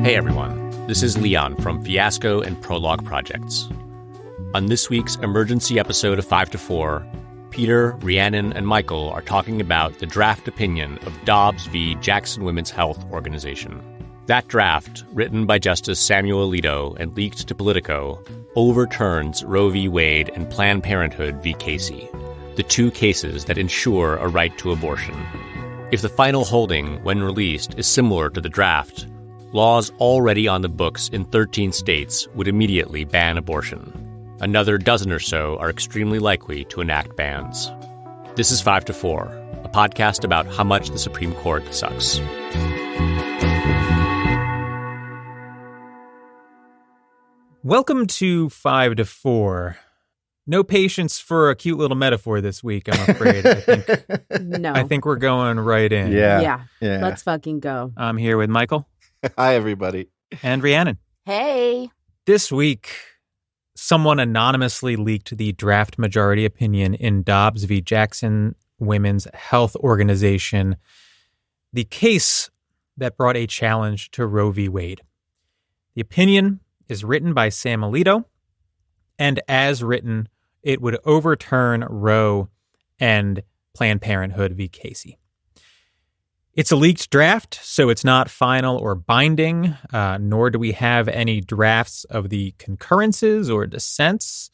Hey everyone, this is Leon from Fiasco and Prologue Projects. On this week's emergency episode of 5 to 4, Peter, Rhiannon, and Michael are talking about the draft opinion of Dobbs v. Jackson Women's Health Organization. That draft, written by Justice Samuel Alito and leaked to Politico, overturns Roe v. Wade and Planned Parenthood v. Casey, the two cases that ensure a right to abortion. If the final holding, when released, is similar to the draft, laws already on the books in 13 states would immediately ban abortion. Another dozen or so are extremely likely to enact bans. This is 5 to 4, a podcast about how much the Supreme Court sucks. Welcome to 5 to 4. No patience for a cute little metaphor this week, I'm afraid. I think we're going right in. Yeah. Let's fucking go. I'm here with Michael. Hi, everybody. And Rhiannon. Hey. This week, someone anonymously leaked the draft majority opinion in Dobbs v. Jackson Women's Health Organization, the case that brought a challenge to Roe v. Wade. The opinion is written by Sam Alito, and as written, it would overturn Roe and Planned Parenthood v. Casey. It's a leaked draft, so it's not final or binding, nor do we have any drafts of the concurrences or dissents.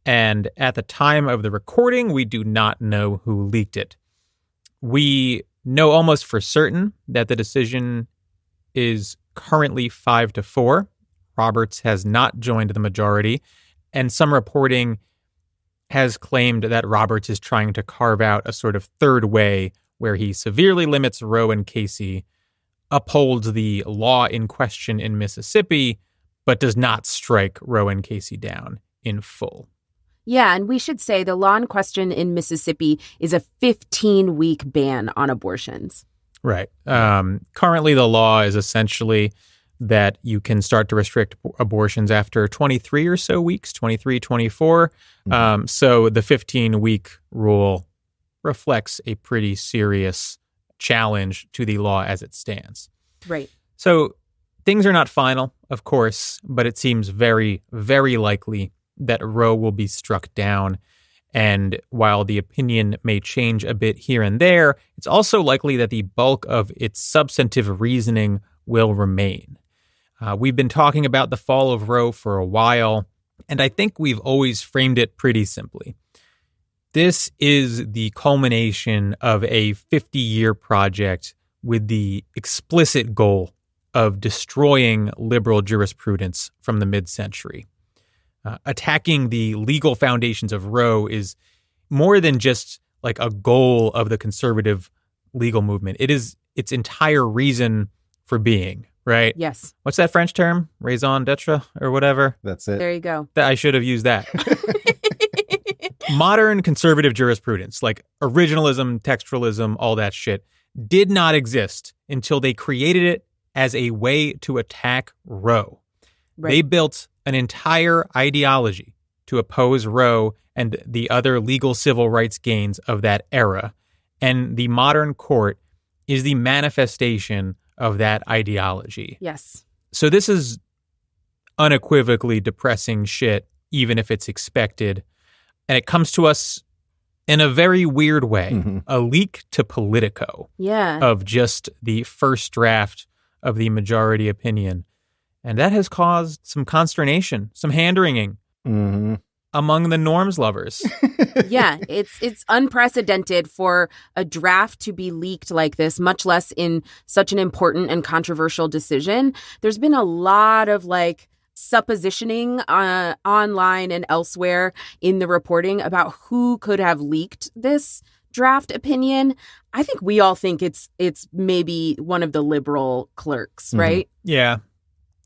And at the time of the recording, we do not know who leaked it. We know almost for certain that the decision is currently 5 to 4. Roberts has not joined the majority, and some reporting has claimed that Roberts is trying to carve out a sort of third way where he severely limits Roe and Casey, upholds the law in question in Mississippi, but does not strike Roe and Casey down in full. Yeah, and we should say the law in question in Mississippi is a 15-week ban on abortions. Right. Currently, the law is essentially that you can start to restrict abortions after 23 or so weeks, 23, 24. So the 15-week rule reflects a pretty serious challenge to the law as it stands. Right. So things are not final, of course, but it seems very, very likely that Roe will be struck down. And while the opinion may change a bit here and there, it's also likely that the bulk of its substantive reasoning will remain. We've been talking about the Fall of Roe for a while, and I think we've always framed it pretty simply. This is the culmination of a 50-year project with the explicit goal of destroying liberal jurisprudence from the mid-century. Attacking the legal foundations of Roe is more than just like a goal of the conservative legal movement. It is its entire reason for being. Right? Yes. What's that French term? Raison d'etre or whatever? That's it. There you go. I should have used that. Modern conservative jurisprudence, like originalism, textualism, all that shit, did not exist until they created it as a way to attack Roe. Right. They built an entire ideology to oppose Roe and the other legal civil rights gains of that era. And the modern court is the manifestation of that ideology. Yes. So this is unequivocally depressing shit, even if it's expected. And it comes to us in a very weird way. A leak to Politico of just the first draft of the majority opinion. And that has caused some consternation, some hand-wringing among the norms lovers. Yeah, it's unprecedented for a draft to be leaked like this, much less in such an important and controversial decision. There's been a lot of suppositioning online and elsewhere in the reporting about who could have leaked this draft opinion. I think we all think it's maybe one of the liberal clerks, right? Yeah.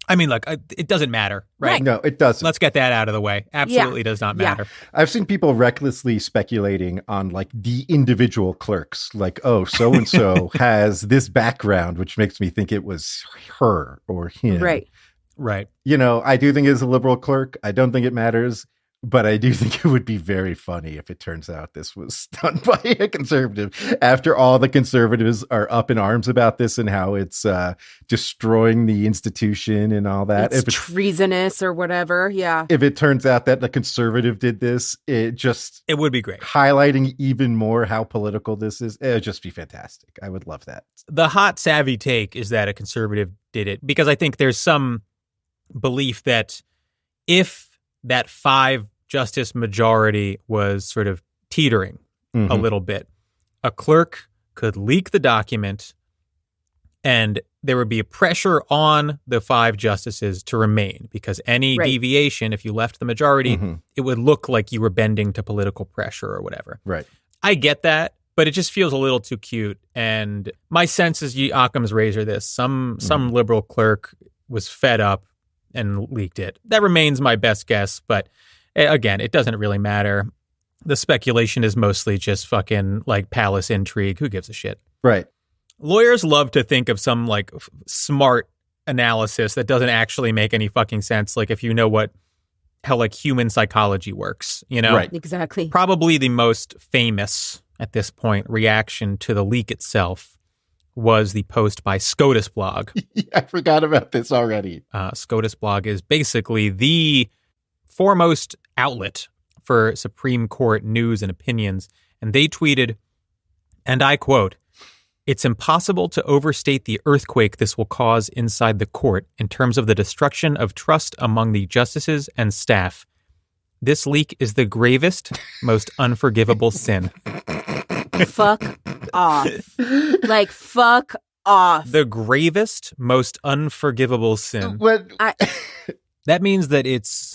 I mean, look, it doesn't matter, right? No, it doesn't. Let's get that out of the way. Absolutely does not matter. I've seen people recklessly speculating on the individual clerks, oh, so-and-so has this background, which makes me think it was her or him. Right. Right. I do think it's a liberal clerk. I don't think it matters. But I do think it would be very funny if it turns out this was done by a conservative, after all the conservatives are up in arms about this and how it's destroying the institution and all that. It's treasonous or whatever. Yeah. If it turns out that the conservative did this, it would be great. Highlighting even more how political this is. It would just be fantastic. I would love that. The hot savvy take is that a conservative did it, because I think there's some belief that if that 5-justice majority was sort of teetering a little bit, a clerk could leak the document and there would be a pressure on the 5 justices to remain, because any deviation, if you left the majority, it would look like you were bending to political pressure or whatever. Right. I get that, but it just feels a little too cute. And my sense is Occam's razor this. Some liberal clerk was fed up and leaked it. That remains my best guess, but again, it doesn't really matter. The speculation is mostly just fucking like palace intrigue. Who gives a shit? Right. Lawyers love to think of some like smart analysis that doesn't actually make any fucking sense. Like if you know how like human psychology works, you know? Right. Exactly. Probably the most famous at this point reaction to the leak itself was the post by SCOTUS blog. I forgot about this already. SCOTUS blog is basically the foremost outlet for Supreme Court news and opinions. And they tweeted, and I quote, "It's impossible to overstate the earthquake this will cause inside the court in terms of the destruction of trust among the justices and staff. This leak is the gravest, most unforgivable sin." Fuck off. Like, fuck off. The gravest, most unforgivable sin. That means that it's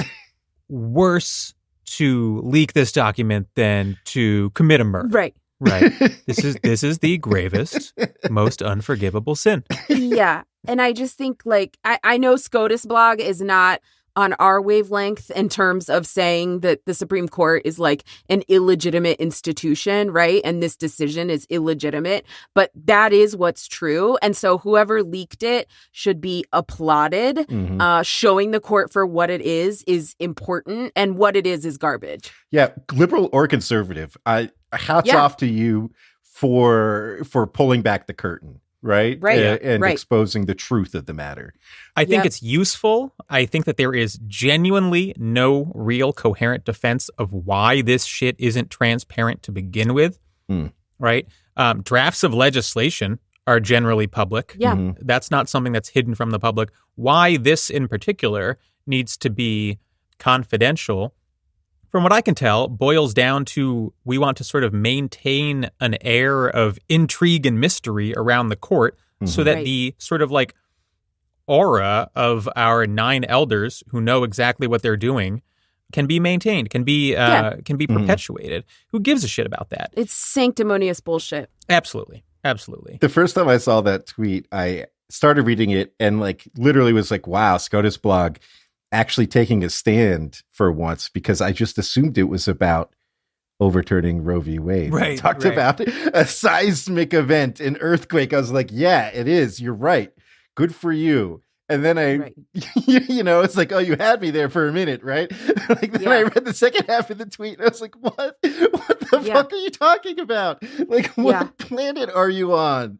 worse to leak this document than to commit a murder. Right. Right. This is the gravest, most unforgivable sin. Yeah. And I just think, like, I know SCOTUS blog is not on our wavelength in terms of saying that the Supreme Court is like an illegitimate institution, right? And this decision is illegitimate, but that is what's true. And so whoever leaked it should be applauded. Showing the court for what it is important, and what it is garbage. Yeah, liberal or conservative, hats off to you for pulling back the curtain. Right. And exposing the truth of the matter. I think it's useful. I think that there is genuinely no real coherent defense of why this shit isn't transparent to begin with. Right. Drafts of legislation are generally public. Yeah. That's not something that's hidden from the public. Why this in particular needs to be confidential, from what I can tell, boils down to we want to sort of maintain an air of intrigue and mystery around the court so that the sort of like aura of our 9 elders who know exactly what they're doing can be maintained, can be perpetuated. Who gives a shit about that? It's sanctimonious bullshit. Absolutely. Absolutely. The first time I saw that tweet, I started reading it and like literally was like, wow, SCOTUS blog actually taking a stand for once, because I just assumed it was about overturning Roe v. Wade. Right, Talked about a seismic event, an earthquake. I was like, yeah, it is. You're right. Good for you. And then you know, it's like, oh, you had me there for a minute, right? Like then I read the second half of the tweet and I was like, what the fuck are you talking about? Like, what planet are you on?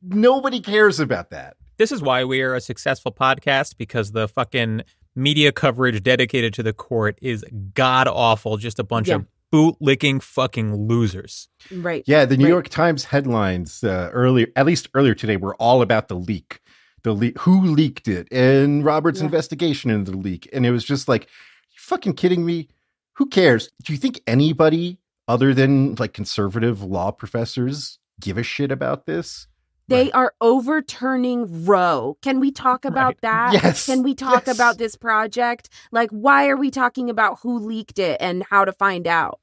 Nobody cares about that. This is why we are a successful podcast, because the fucking media coverage dedicated to the court is god awful. Just a bunch of bootlicking fucking losers. Right. Yeah. The New York Times headlines earlier today were all about the leak. Who leaked it, and Robert's investigation into the leak. And it was just like, you fucking kidding me? Who cares? Do you think anybody other than like conservative law professors give a shit about this? They are overturning Roe. Can we talk about that? Yes. Can we talk about this project? Like, why are we talking about who leaked it and how to find out?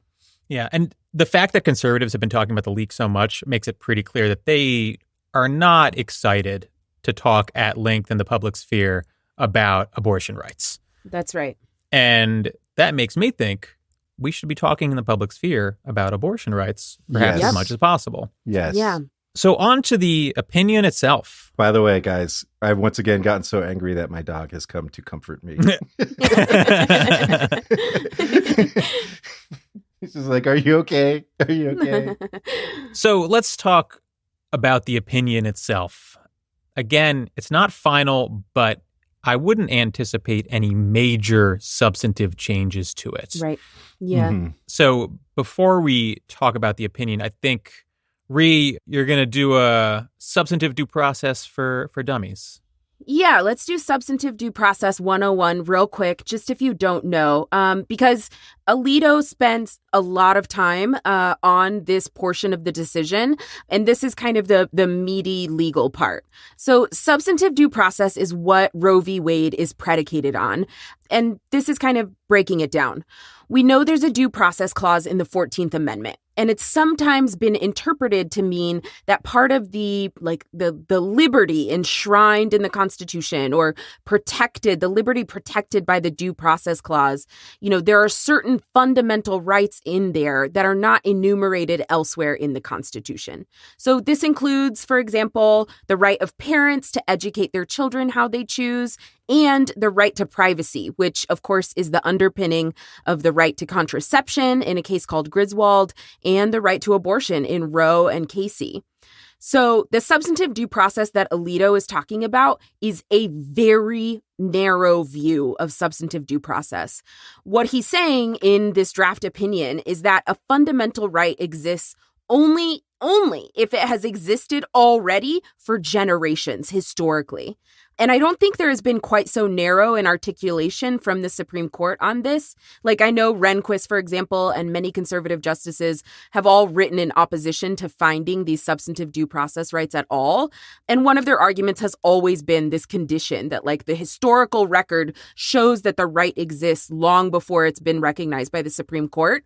Yeah. And the fact that conservatives have been talking about the leak so much makes it pretty clear that they are not excited to talk at length in the public sphere about abortion rights. That's right. And that makes me think we should be talking in the public sphere about abortion rights perhaps as much as possible. Yes. Yeah. So on to the opinion itself. By the way, guys, I've once again gotten so angry that my dog has come to comfort me. He's just like, are you okay? Are you okay? So let's talk about the opinion itself. Again, it's not final, but I wouldn't anticipate any major substantive changes to it. Right. Yeah. Mm-hmm. So before we talk about the opinion, I think, Ree, you're going to do a substantive due process for dummies. Yeah, let's do substantive due process 101 real quick, just if you don't know, because Alito spends a lot of time on this portion of the decision, and this is kind of the meaty legal part. So substantive due process is what Roe v. Wade is predicated on, and this is kind of breaking it down. We know there's a due process clause in the 14th Amendment. And it's sometimes been interpreted to mean that part of the liberty enshrined in the Constitution or protected, the liberty protected by the due process clause, there are certain fundamental rights in there that are not enumerated elsewhere in the Constitution. So this includes, for example, the right of parents to educate their children how they choose, and the right to privacy, which, of course, is the underpinning of the right to contraception in a case called Griswold, and the right to abortion in Roe and Casey. So the substantive due process that Alito is talking about is a very narrow view of substantive due process. What he's saying in this draft opinion is that a fundamental right exists only if it has existed already for generations historically. And I don't think there has been quite so narrow an articulation from the Supreme Court on this. Like, I know Rehnquist, for example, and many conservative justices have all written in opposition to finding these substantive due process rights at all. And one of their arguments has always been this condition that, the historical record shows that the right exists long before it's been recognized by the Supreme Court.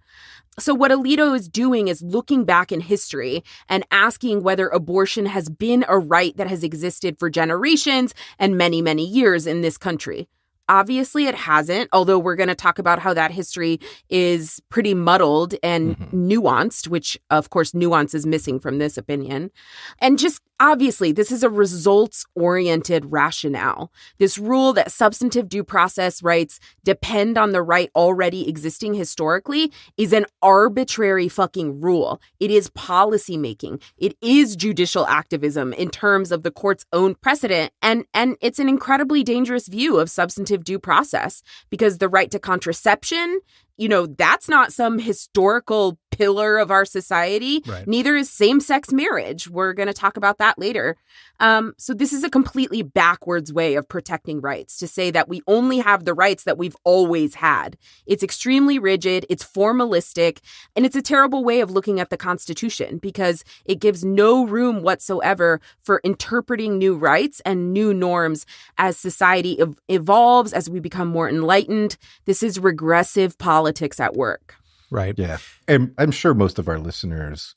So what Alito is doing is looking back in history and asking whether abortion has been a right that has existed for generations and many, many years in this country. Obviously, it hasn't, although we're going to talk about how that history is pretty muddled and nuanced, which, of course, nuance is missing from this opinion. And just obviously, this is a results-oriented rationale. This rule that substantive due process rights depend on the right already existing historically is an arbitrary fucking rule. It is policymaking. It is judicial activism in terms of the court's own precedent. And it's an incredibly dangerous view of substantive due process because the right to contraception, that's not some historical pillar of our society. Right. Neither is same-sex marriage. We're going to talk about that later. So this is a completely backwards way of protecting rights, to say that we only have the rights that we've always had. It's extremely rigid, it's formalistic, and it's a terrible way of looking at the Constitution because it gives no room whatsoever for interpreting new rights and new norms as society evolves, as we become more enlightened. This is regressive politics at work. Right. Yeah. And I'm sure most of our listeners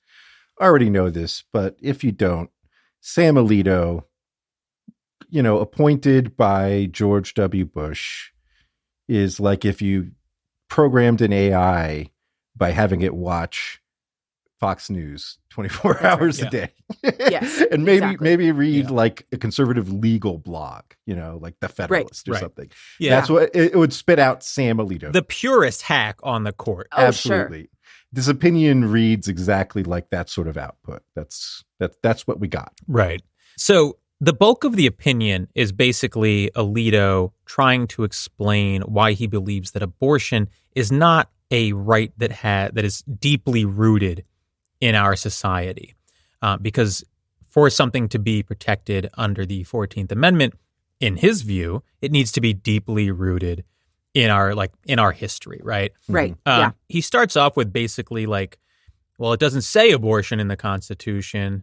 already know this, but if you don't, Sam Alito, appointed by George W. Bush, is like if you programmed an AI by having it watch Fox News 24 hours a day. Yes, and maybe exactly. maybe read like a conservative legal blog, like The Federalist or something. Yeah. That's what it would spit out. Sam Alito, The purest hack on the court. Oh, absolutely. Sure. This opinion reads exactly like that sort of output. That's what we got. Right. So the bulk of the opinion is basically Alito trying to explain why he believes that abortion is not a right that is deeply rooted in our society. Because for something to be protected under the 14th Amendment, in his view, it needs to be deeply rooted in our history, right? Right. Yeah. He starts off with basically it doesn't say abortion in the Constitution,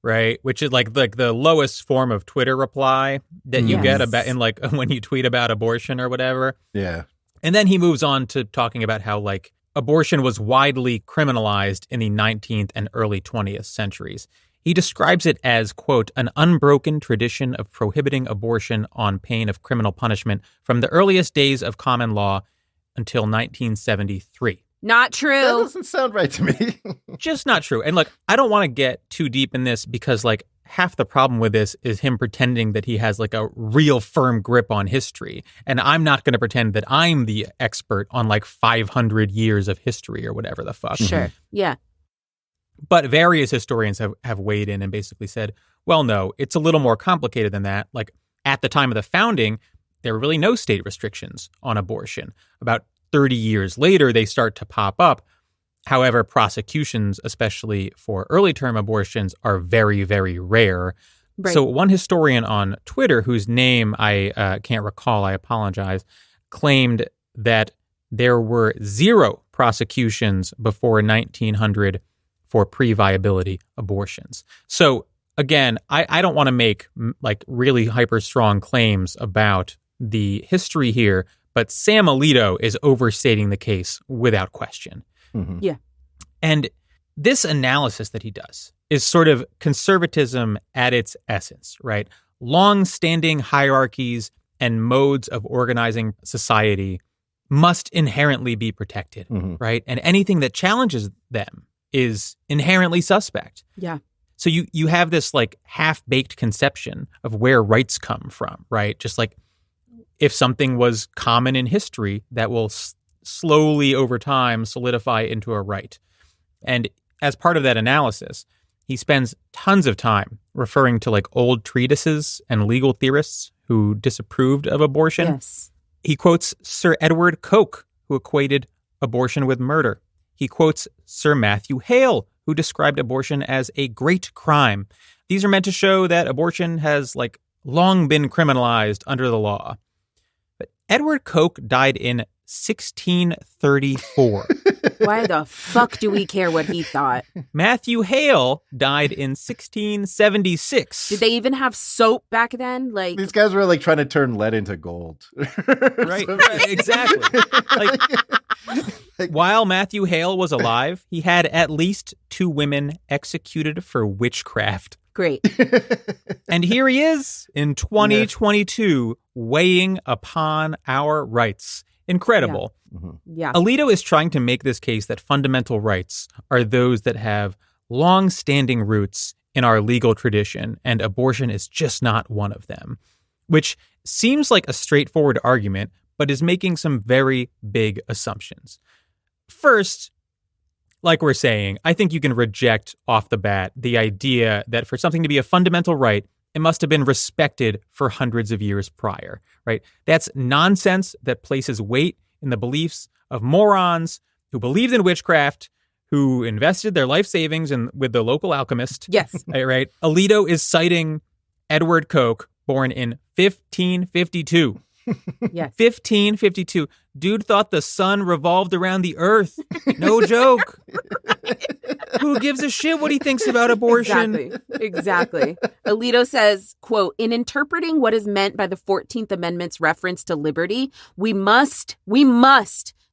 right? Which is like the lowest form of Twitter reply that you get about when you tweet about abortion or whatever. Yeah. And then he moves on to talking about how abortion was widely criminalized in the 19th and early 20th centuries. He describes it as, quote, an unbroken tradition of prohibiting abortion on pain of criminal punishment from the earliest days of common law until 1973. Not true. That doesn't sound right to me. Just not true. And look, I don't want to get too deep in this because like half the problem with this is him pretending that he has like a real firm grip on history. And I'm not going to pretend that I'm the expert on like 500 years of history or whatever the fuck. Sure. Yeah. But various historians have weighed in and basically said, well, no, it's a little more complicated than that. Like at the time of the founding, there were really no state restrictions on abortion. About 30 years later, they start to pop up. However, prosecutions, especially for early term abortions, are very, very rare. Right. So one historian on Twitter, whose name I can't recall, I apologize, claimed that there were 0 prosecutions before 1900 for pre-viability abortions. So again, I don't want to make like really hyper strong claims about the history here, but Sam Alito is overstating the case without question. Mm-hmm. Yeah. And this analysis that he does is sort of conservatism at its essence, right? Long-standing hierarchies and modes of organizing society must inherently be protected, right? And anything that challenges them is inherently suspect. Yeah. So you have this like half-baked conception of where rights come from, right? Just like if something was common in history, that will slowly over time solidify into a right. And as part of that analysis, he spends tons of time referring to like old treatises and legal theorists who disapproved of abortion. Yes. He quotes Sir Edward Coke, who equated abortion with murder. He quotes Sir Matthew Hale, who described abortion as a great crime. These are meant to show that abortion has like long been criminalized under the law. But Edward Coke died in 1634. Why the fuck do we care what he thought? Matthew Hale died in 1676. Did they even have soap back then? Like these guys were like trying to turn lead into gold. Right, exactly. Like, while Matthew Hale was alive, he had at least 2 women executed for witchcraft. Great. And here he is in 2022 weighing upon our rights. Incredible. Yeah. Alito is trying to make this case that fundamental rights are those that have long-standing roots in our legal tradition, and abortion is just not one of them, which seems like a straightforward argument, but is making some very big assumptions. First, like we're saying, I think you can reject off the bat the idea that for something to be a fundamental right, it must have been respected for hundreds of years prior, right? That's nonsense that places weight in the beliefs of morons who believed in witchcraft, who invested their life savings with the local alchemist. Yes. Right? Alito is citing Edward Coke, born in 1552. Yes. 1552. Dude thought the sun revolved around the earth. No joke. Who gives a shit what he thinks about abortion? Exactly. Alito says, quote, in interpreting what is meant by the 14th Amendment's reference to liberty, we must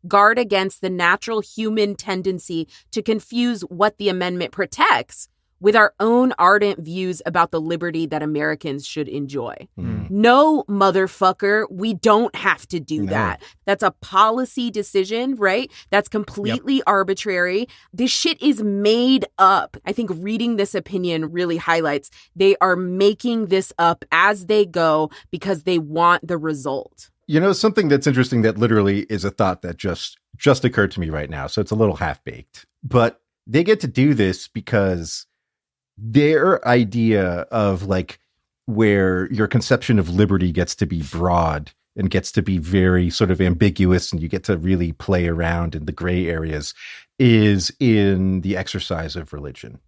guard against the natural human tendency to confuse what the amendment protects with our own ardent views about the liberty that Americans should enjoy. No, motherfucker, we don't have to do that. That's a policy decision, right? That's completely arbitrary. This shit is made up. I think reading this opinion really highlights they are making this up as they go because they want the result. You know, something that's interesting that literally is a thought that just occurred to me right now. So it's a little half-baked. But they get to do this because their idea of like where your conception of liberty gets to be broad and gets to be very sort of ambiguous and you get to really play around in the gray areas is in the exercise of religion,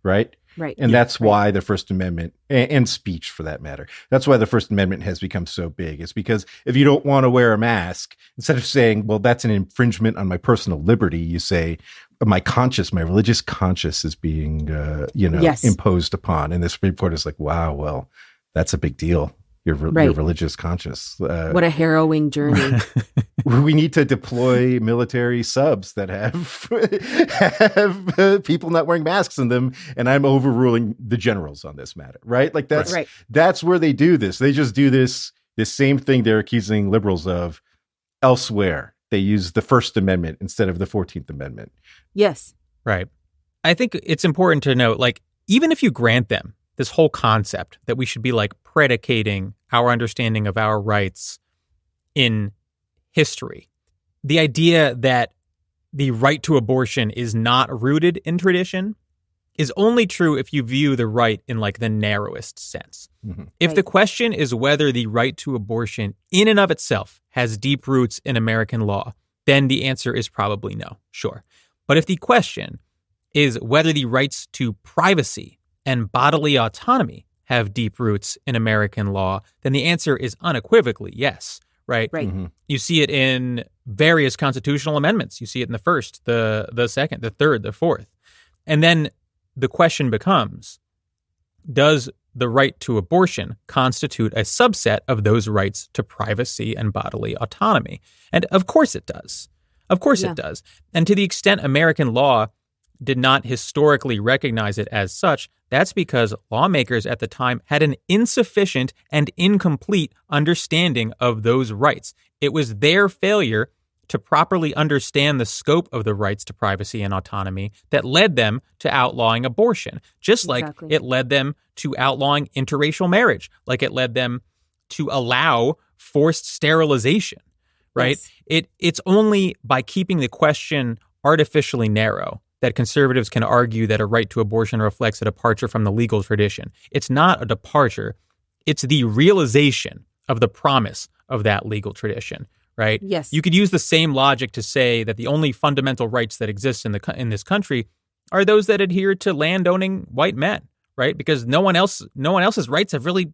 right? Right. And that's why the First Amendment and speech for that matter, that's why the First Amendment has become so big. It's because if you don't want to wear a mask, instead of saying, well, that's an infringement on my personal liberty, you say, my religious conscience is being, imposed upon. And the Supreme Court is like, wow, well, that's a big deal. Your religious conscience. What a harrowing journey. We need to deploy military subs that have people not wearing masks in them. And I'm overruling the generals on this matter, right? Like that's where they do this. They just do this same thing they're accusing liberals of elsewhere. they use the First Amendment instead of the 14th Amendment. Yes. Right. I think it's important to note, like, even if you grant them this whole concept that we should be like predicating our understanding of our rights in history, the idea that the right to abortion is not rooted in tradition is only true if you view the right in like the narrowest sense. Mm-hmm. If the question is whether the right to abortion in and of itself has deep roots in American law, then the answer is probably no, sure. But if the question is whether the rights to privacy and bodily autonomy have deep roots in American law, then the answer is unequivocally yes, right? Right. Mm-hmm. You see it in various constitutional amendments. You see it in the first, the second, the third, the fourth. And then the question becomes, does the right to abortion constitute a subset of those rights to privacy and bodily autonomy? And of course it does. Of course it does. And to the extent American law did not historically recognize it as such, that's because lawmakers at the time had an insufficient and incomplete understanding of those rights. It was their failure to properly understand the scope of the rights to privacy and autonomy that led them to outlawing abortion, just like it led them to outlawing interracial marriage, like it led them to allow forced sterilization, right? Yes. It's only by keeping the question artificially narrow that conservatives can argue that a right to abortion reflects a departure from the legal tradition. It's not a departure. It's the realization of the promise of that legal tradition, right? Yes. You could use the same logic to say that the only fundamental rights that exist in this country are those that adhere to land-owning white men, right? Because no one else's rights have really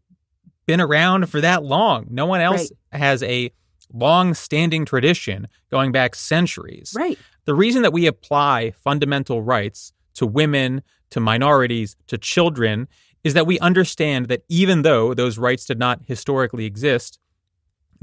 been around for that long. No one else has a long-standing tradition going back centuries. Right. The reason that we apply fundamental rights to women, to minorities, to children is that we understand that even though those rights did not historically exist,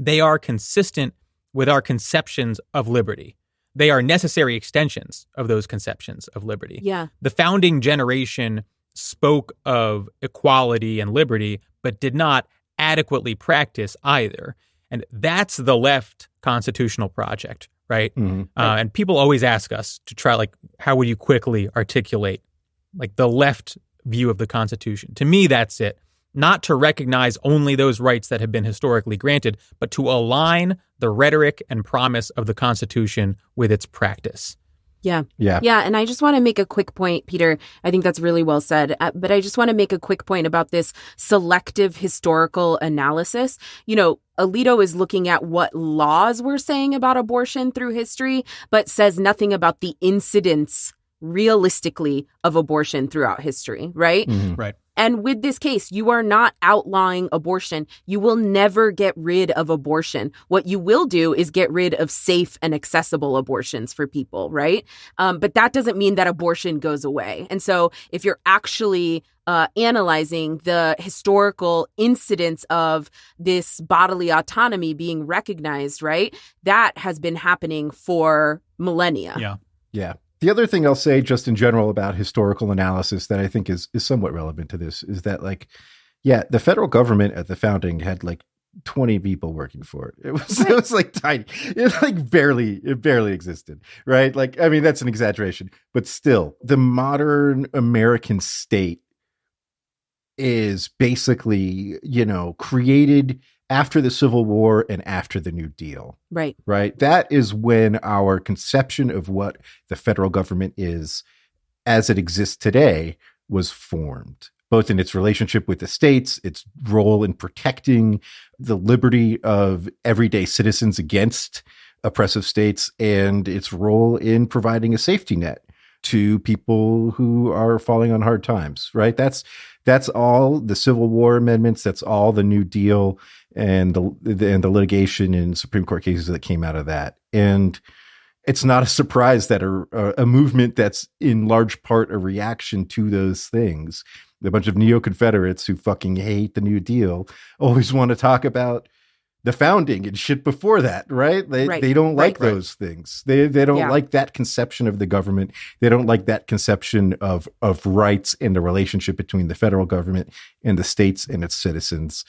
they are consistent with our conceptions of liberty. They are necessary extensions of those conceptions of liberty. Yeah. The founding generation spoke of equality and liberty, but did not adequately practice either. And that's the left constitutional project, right? Mm-hmm. And people always ask us to try, like, how would you quickly articulate, like, the left view of the Constitution? To me, that's it. Not to recognize only those rights that have been historically granted, but to align the rhetoric and promise of the Constitution with its practice. Yeah. And I just want to make a quick point, Peter. I think that's really well said. But I just want to make a quick point about this selective historical analysis. You know, Alito is looking at what laws were saying about abortion through history, but says nothing about the incidence realistically of abortion throughout history, right? Mm-hmm. Right. And with this case, you are not outlawing abortion. You will never get rid of abortion. What you will do is get rid of safe and accessible abortions for people, right? But that doesn't mean that abortion goes away. And so if you're actually analyzing the historical incidence of this bodily autonomy being recognized, right, that has been happening for millennia. Yeah. The other thing I'll say just in general about historical analysis that I think is somewhat relevant to this is that, like, the federal government at the founding had like 20 people working for it. It was like tiny. It barely existed, right? Like, I mean, that's an exaggeration, but still the modern American state is basically, created after the Civil War and after the New Deal. Right. That is when our conception of what the federal government is as it exists today was formed, both in its relationship with the states, its role in protecting the liberty of everyday citizens against oppressive states, and its role in providing a safety net to people who are falling on hard times, right? That's all the Civil War amendments. That's all the New Deal and the litigation and Supreme Court cases that came out of that. And it's not a surprise that a movement that's in large part a reaction to those things, a bunch of neo-Confederates who fucking hate the New Deal, always want to talk about the founding and shit before that, right? They don't like those things. They don't like that conception of the government. They don't like that conception of rights and the relationship between the federal government and the states and its citizens.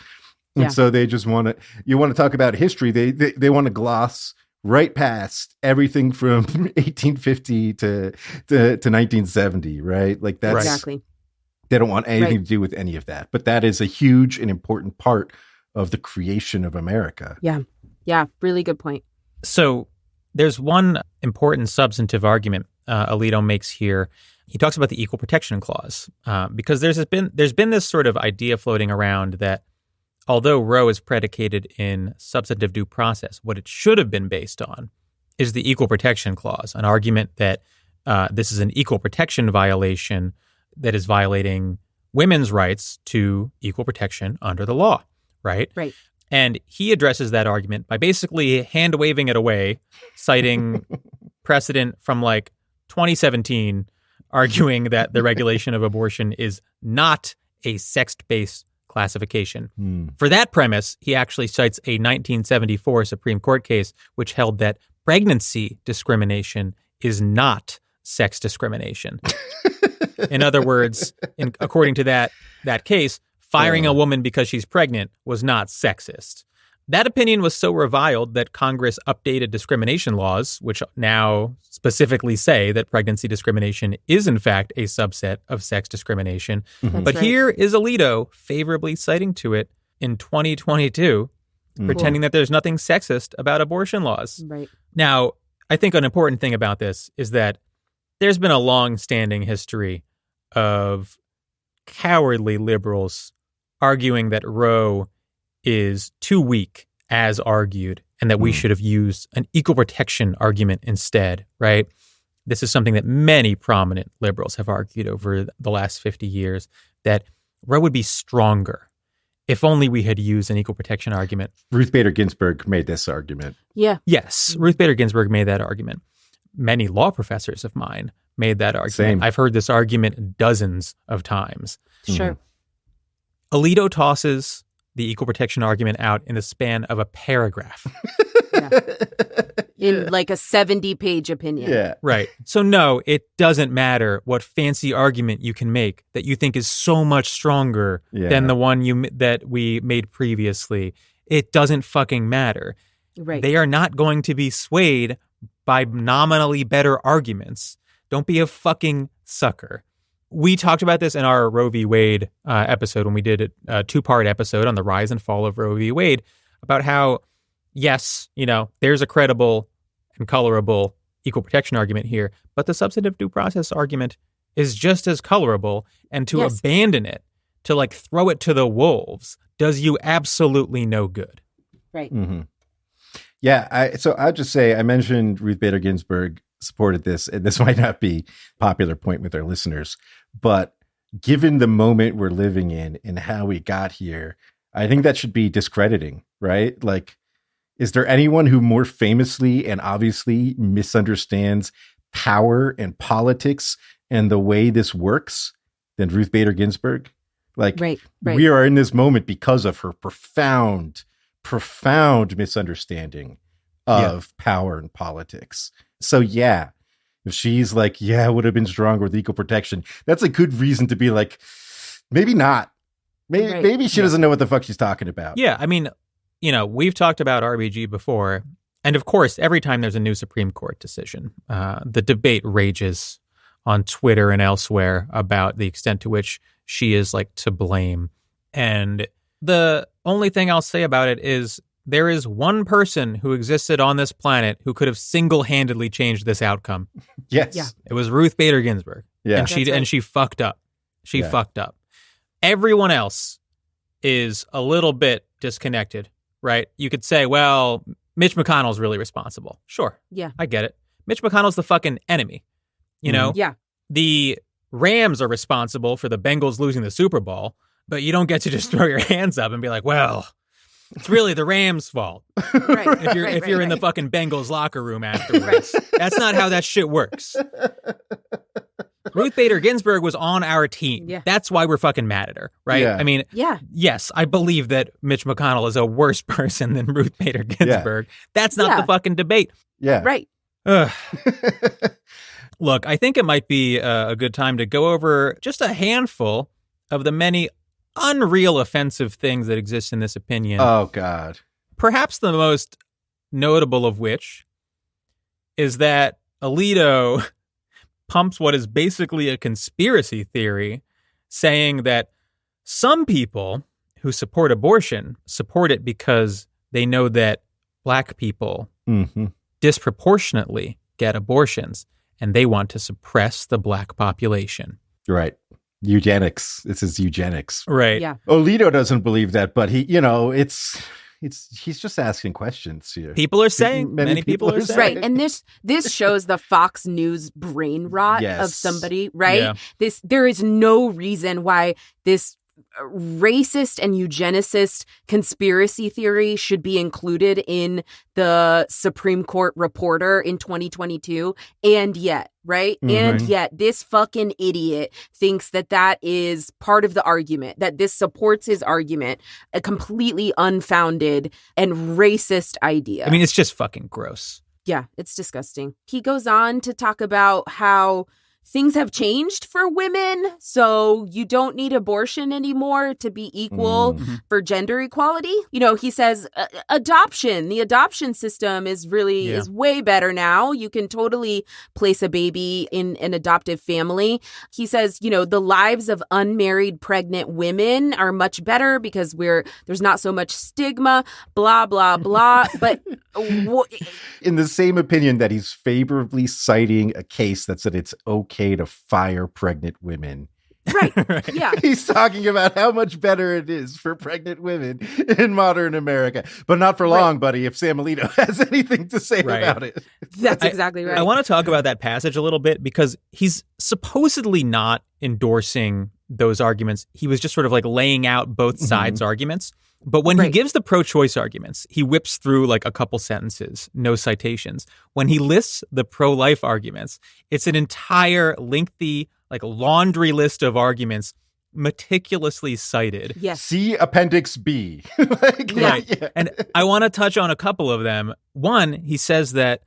And so they just want to talk about history. They want to gloss right past everything from 1850 to 1970, right? Like that's exactly. They don't want anything to do with any of that. But that is a huge and important part of the creation of America. Yeah. Yeah. Really good point. So there's one important substantive argument Alito makes here. He talks about the Equal Protection Clause because there's been this sort of idea floating around that although Roe is predicated in substantive due process, what it should have been based on is the Equal Protection Clause, an argument that this is an equal protection violation that is violating women's rights to equal protection under the law, right? Right. And he addresses that argument by basically hand-waving it away, citing precedent from like 2017, arguing that the regulation of abortion is not a sex-based classification. For that premise, he actually cites a 1974 Supreme Court case which held that pregnancy discrimination is not sex discrimination. In other words, according to that case, firing a woman because she's pregnant was not sexist. That opinion was so reviled that Congress updated discrimination laws, which now specifically say that pregnancy discrimination is, in fact, a subset of sex discrimination. But here is Alito favorably citing to it in 2022, pretending that there's nothing sexist about abortion laws. Right. Now, I think an important thing about this is that there's been a long-standing history of cowardly liberals arguing that Roe is too weak as argued and that we should have used an equal protection argument instead, right? This is something that many prominent liberals have argued over the last 50 years, that Roe would be stronger if only we had used an equal protection argument. Ruth Bader Ginsburg made this argument. Yeah. Yes, Ruth Bader Ginsburg made that argument. Many law professors of mine made that argument. Same. I've heard this argument dozens of times. Sure. Alito tosses the equal protection argument out in the span of a paragraph. In like a 70-page opinion. Yeah. Right. So no, it doesn't matter what fancy argument you can make that you think is so much stronger than the one that we made previously. It doesn't fucking matter. Right. They are not going to be swayed by nominally better arguments. Don't be a fucking sucker. We talked about this in our Roe v. Wade episode when we did a two-part episode on the rise and fall of Roe v. Wade about how, yes, there's a credible and colorable equal protection argument here, but the substantive due process argument is just as colorable, and to abandon it, to like throw it to the wolves, does you absolutely no good. Right. Mm-hmm. Yeah. So I'll just say, I mentioned Ruth Bader Ginsburg supported this, and this might not be a popular point with our listeners, but given the moment we're living in and how we got here, I think that should be discrediting, right? Like, is there anyone who more famously and obviously misunderstands power and politics and the way this works than Ruth Bader Ginsburg? Like, we are in this moment because of her profound misunderstanding of power and politics. So if she's like, it would have been stronger with equal protection, that's a good reason to be like, maybe not. Maybe she doesn't know what the fuck she's talking about. Yeah, I mean, we've talked about RBG before, and of course, every time there's a new Supreme Court decision, the debate rages on Twitter and elsewhere about the extent to which she is like to blame. And the only thing I'll say about it is there is one person who existed on this planet who could have single-handedly changed this outcome. Yes. Yeah. It was Ruth Bader Ginsburg. Yeah. And she fucked up. She fucked up. Everyone else is a little bit disconnected, right? You could say, well, Mitch McConnell's really responsible. Sure. Yeah. I get it. Mitch McConnell's the fucking enemy. Yeah. The Rams are responsible for the Bengals losing the Super Bowl, but you don't get to just throw your hands up and be like, well, it's really the Rams' fault. If you're in the fucking Bengals locker room afterwards. That's not how that shit works. Ruth Bader Ginsburg was on our team. Yeah. That's why we're fucking mad at her, right? Yeah. I mean, yes, I believe that Mitch McConnell is a worse person than Ruth Bader Ginsburg. Yeah. That's not the fucking debate. Yeah. Right. Look, I think it might be a good time to go over just a handful of the many unreal offensive things that exist in this opinion. Oh, God. Perhaps the most notable of which is that Alito pumps what is basically a conspiracy theory, saying that some people who support abortion support it because they know that Black people disproportionately get abortions, and they want to suppress the Black population. Right. Eugenics. This is eugenics. Right. Yeah. Alito doesn't believe that, but he, he's just asking questions here. People are saying, many people are saying. Right. And this shows the Fox News brain rot of somebody, right? Yeah. There is no reason why this racist and eugenicist conspiracy theory should be included in the Supreme Court reporter in 2022. And yet, right? And yet this fucking idiot thinks that is part of the argument, that this supports his argument, a completely unfounded and racist idea. I mean, it's just fucking gross. Yeah, it's disgusting. He goes on to talk about how things have changed for women, so you don't need abortion anymore to be equal for gender equality. You know, he says adoption, the adoption system is way better now. You can totally place a baby in an adoptive family. He says, you know, the lives of unmarried pregnant women are much better because there's not so much stigma, blah, blah, blah. But in the same opinion that he's favorably citing a case that said it's okay to fire pregnant women. Right. Yeah. He's talking about how much better it is for pregnant women in modern America. But not for long, buddy, if Sam Alito has anything to say about it. That's exactly right. I want to talk about that passage a little bit because he's supposedly not endorsing those arguments. He was just sort of like laying out both sides' arguments. But when he gives the pro-choice arguments, he whips through like a couple sentences, no citations. When he lists the pro-life arguments, it's an entire lengthy, like laundry list of arguments meticulously cited. Yes. See Appendix B. Right. And I want to touch on a couple of them. One, he says that,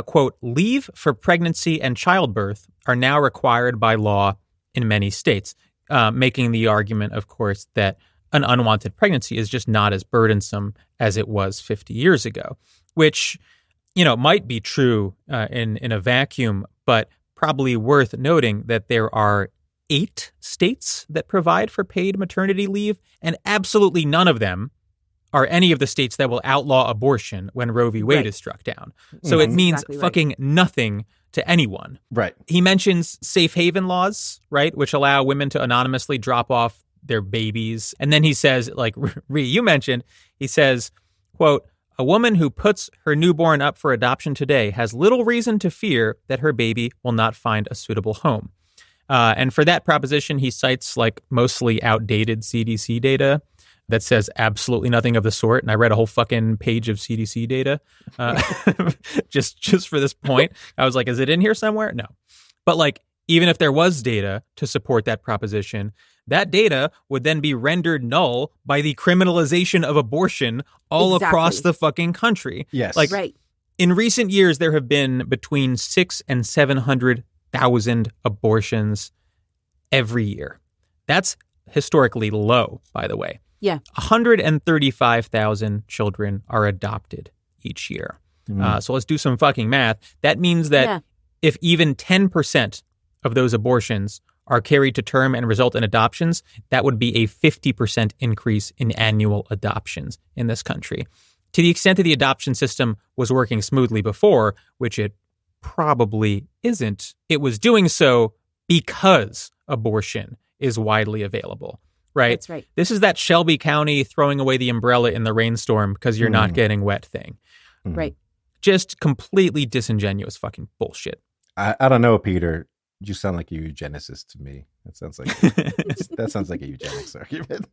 quote, leave for pregnancy and childbirth are now required by law in many states, making the argument, of course, that an unwanted pregnancy is just not as burdensome as it was 50 years ago, which, you know, might be true in a vacuum, but probably worth noting that there are 8 states that provide for paid maternity leave, and absolutely none of them are any of the states that will outlaw abortion when Roe v. Wade is struck down. So it means fucking nothing to anyone. Right. He mentions safe haven laws, right, which allow women to anonymously drop off their babies. And then he says, like Ree, you mentioned, he says, quote, a woman who puts her newborn up for adoption today has little reason to fear that her baby will not find a suitable home. And for that proposition, he cites like mostly outdated CDC data that says absolutely nothing of the sort. And I read a whole fucking page of CDC data just for this point. I was like, is it in here somewhere? No. But like, even if there was data to support that proposition, that data would then be rendered null by the criminalization of abortion all across the fucking country. Yes. Like, in recent years, there have been between 600,000 and 700,000 abortions every year. That's historically low, by the way. Yeah. 135,000 children are adopted each year. So let's do some fucking math. That means that if even 10% of those abortions are carried to term and result in adoptions, that would be a 50% increase in annual adoptions in this country. To the extent that the adoption system was working smoothly before, which it probably isn't, it was doing so because abortion is widely available, right? That's right. This is that Shelby County throwing away the umbrella in the rainstorm because you're not getting wet thing. Right. Just completely disingenuous fucking bullshit. I don't know, Peter. You sound like a eugenicist to me. That sounds like a eugenics argument.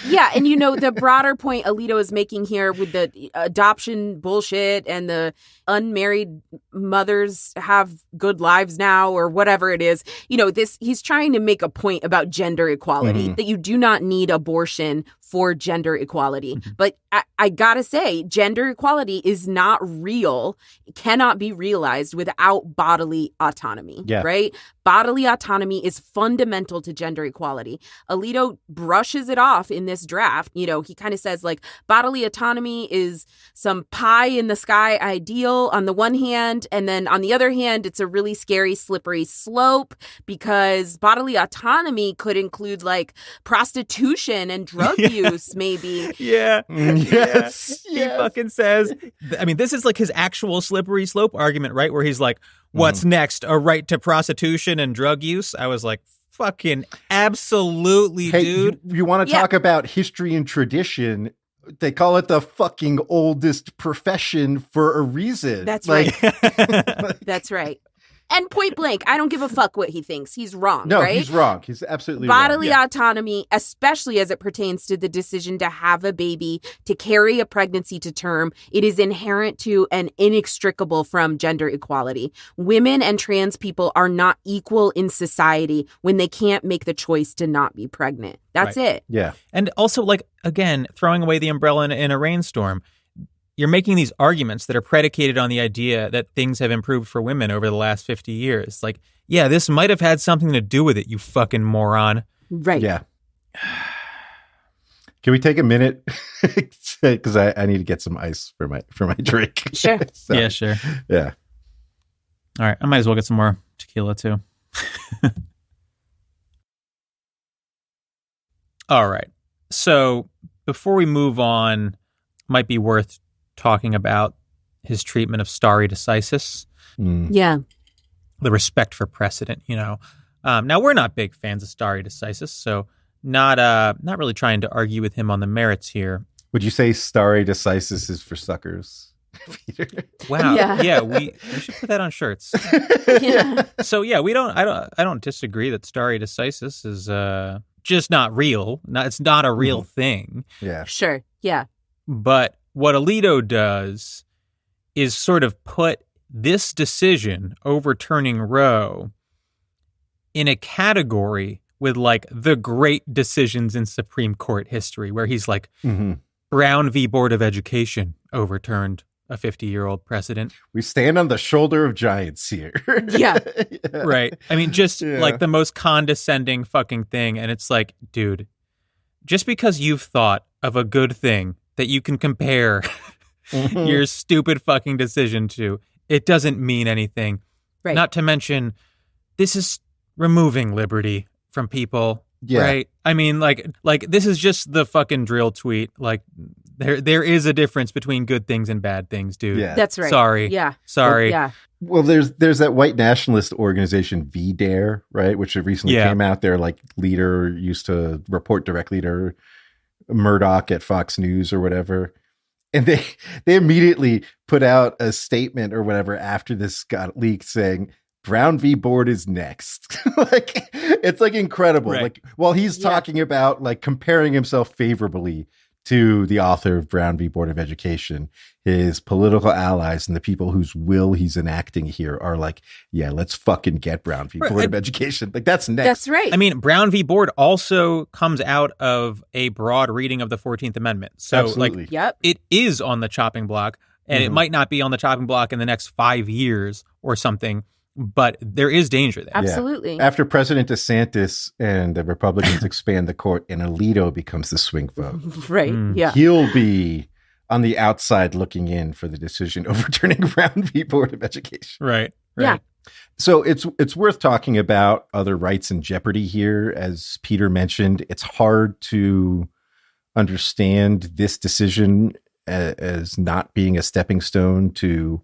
Yeah, and you know, the broader point Alito is making here with the adoption bullshit and the unmarried mothers have good lives now or whatever it is, you know, he's trying to make a point about gender equality, that you do not need abortion for gender equality. But I gotta say, gender equality is not real. It cannot be realized without bodily autonomy, right? Bodily autonomy is fundamental to gender equality. Alito brushes it off in this draft. You know, he kind of says like bodily autonomy is some pie in the sky ideal on the one hand, and then on the other hand, it's a really scary, slippery slope because bodily autonomy could include like prostitution and drug use, maybe. Yes. He fucking says, I mean, this is like his actual slippery slope argument, right? Where he's like, what's next? A right to prostitution and drug use? I was like, fucking absolutely, dude. You want to talk about history and tradition? They call it the fucking oldest profession for a reason. That's right. That's right. And point blank, I don't give a fuck what he thinks. He's wrong, no, right? He's wrong. He's absolutely Bodily wrong. autonomy, especially as it pertains to the decision to have a baby, to carry a pregnancy to term, it is inherent to and inextricable from gender equality. Women and trans people are not equal in society when they can't make the choice to not be pregnant. That's it. Yeah. And also, like, again, throwing away the umbrella in a rainstorm. You're making these arguments that are predicated on the idea that things have improved for women over the last 50 years. Like, yeah, this might have had something to do with it, you fucking moron. Right. Yeah. Can we take a minute? Because I need to get some ice for my drink. Sure. So, yeah, sure. Yeah. All right. I might as well get some more tequila, too. All right. So before we move on, might be worth talking about his treatment of stare decisis. Yeah. The respect for precedent, you know. Now, we're not big fans of stare decisis, so not really trying to argue with him on the merits here. Would you say stare decisis is for suckers, Peter? Wow. Yeah, we should put that on shirts. So yeah, I don't disagree that stare decisis is just not real. It's not a real thing. Yeah. Sure. Yeah. But what Alito does is sort of put this decision, overturning Roe, in a category with like the great decisions in Supreme Court history, where he's like, Brown v. Board of Education overturned a 50-year-old precedent. We stand on the shoulder of giants here. Yeah. Right. I mean, just like the most condescending fucking thing. And it's like, dude, just because you've thought of a good thing that you can compare your stupid fucking decision to, it doesn't mean anything. Right. Not to mention, this is removing liberty from people. Yeah. Right. I mean, like this is just the fucking drill tweet. Like there is a difference between good things and bad things, dude. Yeah. That's right. Sorry. Yeah. Sorry. Yeah. Well, there's that white nationalist organization VDARE, right? Which recently came out. Their like leader used to report directly to Murdoch at Fox News or whatever. And they immediately put out a statement or whatever after this got leaked saying Brown v. Board is next. Like, it's like incredible. Right. Like, while he's talking about like comparing himself favorably to the author of Brown v. Board of Education, his political allies and the people whose will he's enacting here are like, yeah, let's fucking get Brown v. Board of Education. Like, that's next. That's right. I mean, Brown v. Board also comes out of a broad reading of the 14th Amendment. So, absolutely. Like, it is on the chopping block, and it might not be on the chopping block in the next 5 years or something, but there is danger there. Absolutely. Yeah. After President DeSantis and the Republicans expand the court and Alito becomes the swing vote. Right. Yeah. He'll be on the outside looking in for the decision overturning Brown v. Board of Education. Right. Yeah. So it's worth talking about other rights in jeopardy here. As Peter mentioned, it's hard to understand this decision as not being a stepping stone to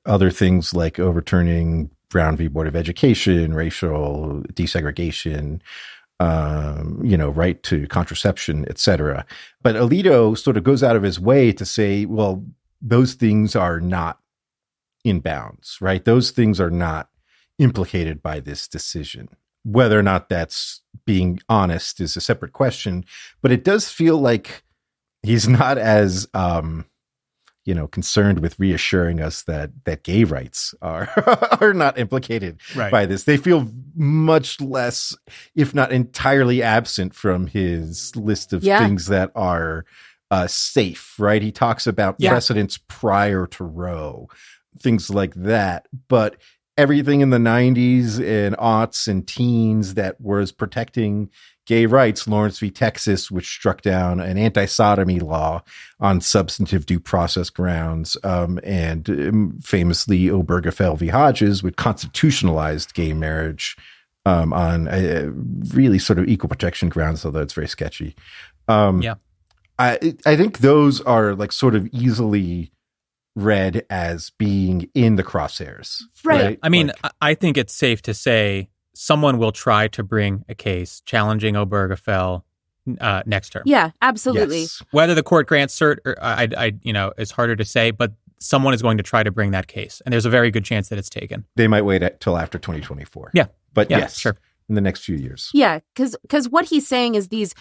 other things like overturning Brown v. Board of Education, racial desegregation, right to contraception, etc. But Alito sort of goes out of his way to say, well, those things are not in bounds, right? Those things are not implicated by this decision. Whether or not that's being honest is a separate question, but it does feel like he's not as concerned with reassuring us that gay rights are not implicated by this. They feel much less, if not entirely absent from his list of things that are safe, right? He talks about precedents prior to Roe, things like that. But everything in the 90s and aughts and teens that was protecting gay rights, Lawrence v. Texas, which struck down an anti-sodomy law on substantive due process grounds, and famously Obergefell v. Hodges, which constitutionalized gay marriage on really sort of equal protection grounds, although it's very sketchy. I think those are like sort of easily read as being in the crosshairs. Right. I mean, I think it's safe to say someone will try to bring a case challenging Obergefell next term. Yeah, absolutely. Yes. Whether the court grants cert, or it's harder to say, but someone is going to try to bring that case, and there's a very good chance that it's taken. They might wait till after 2024. Yeah, but yes, sure, in the next few years. Yeah, because what he's saying is these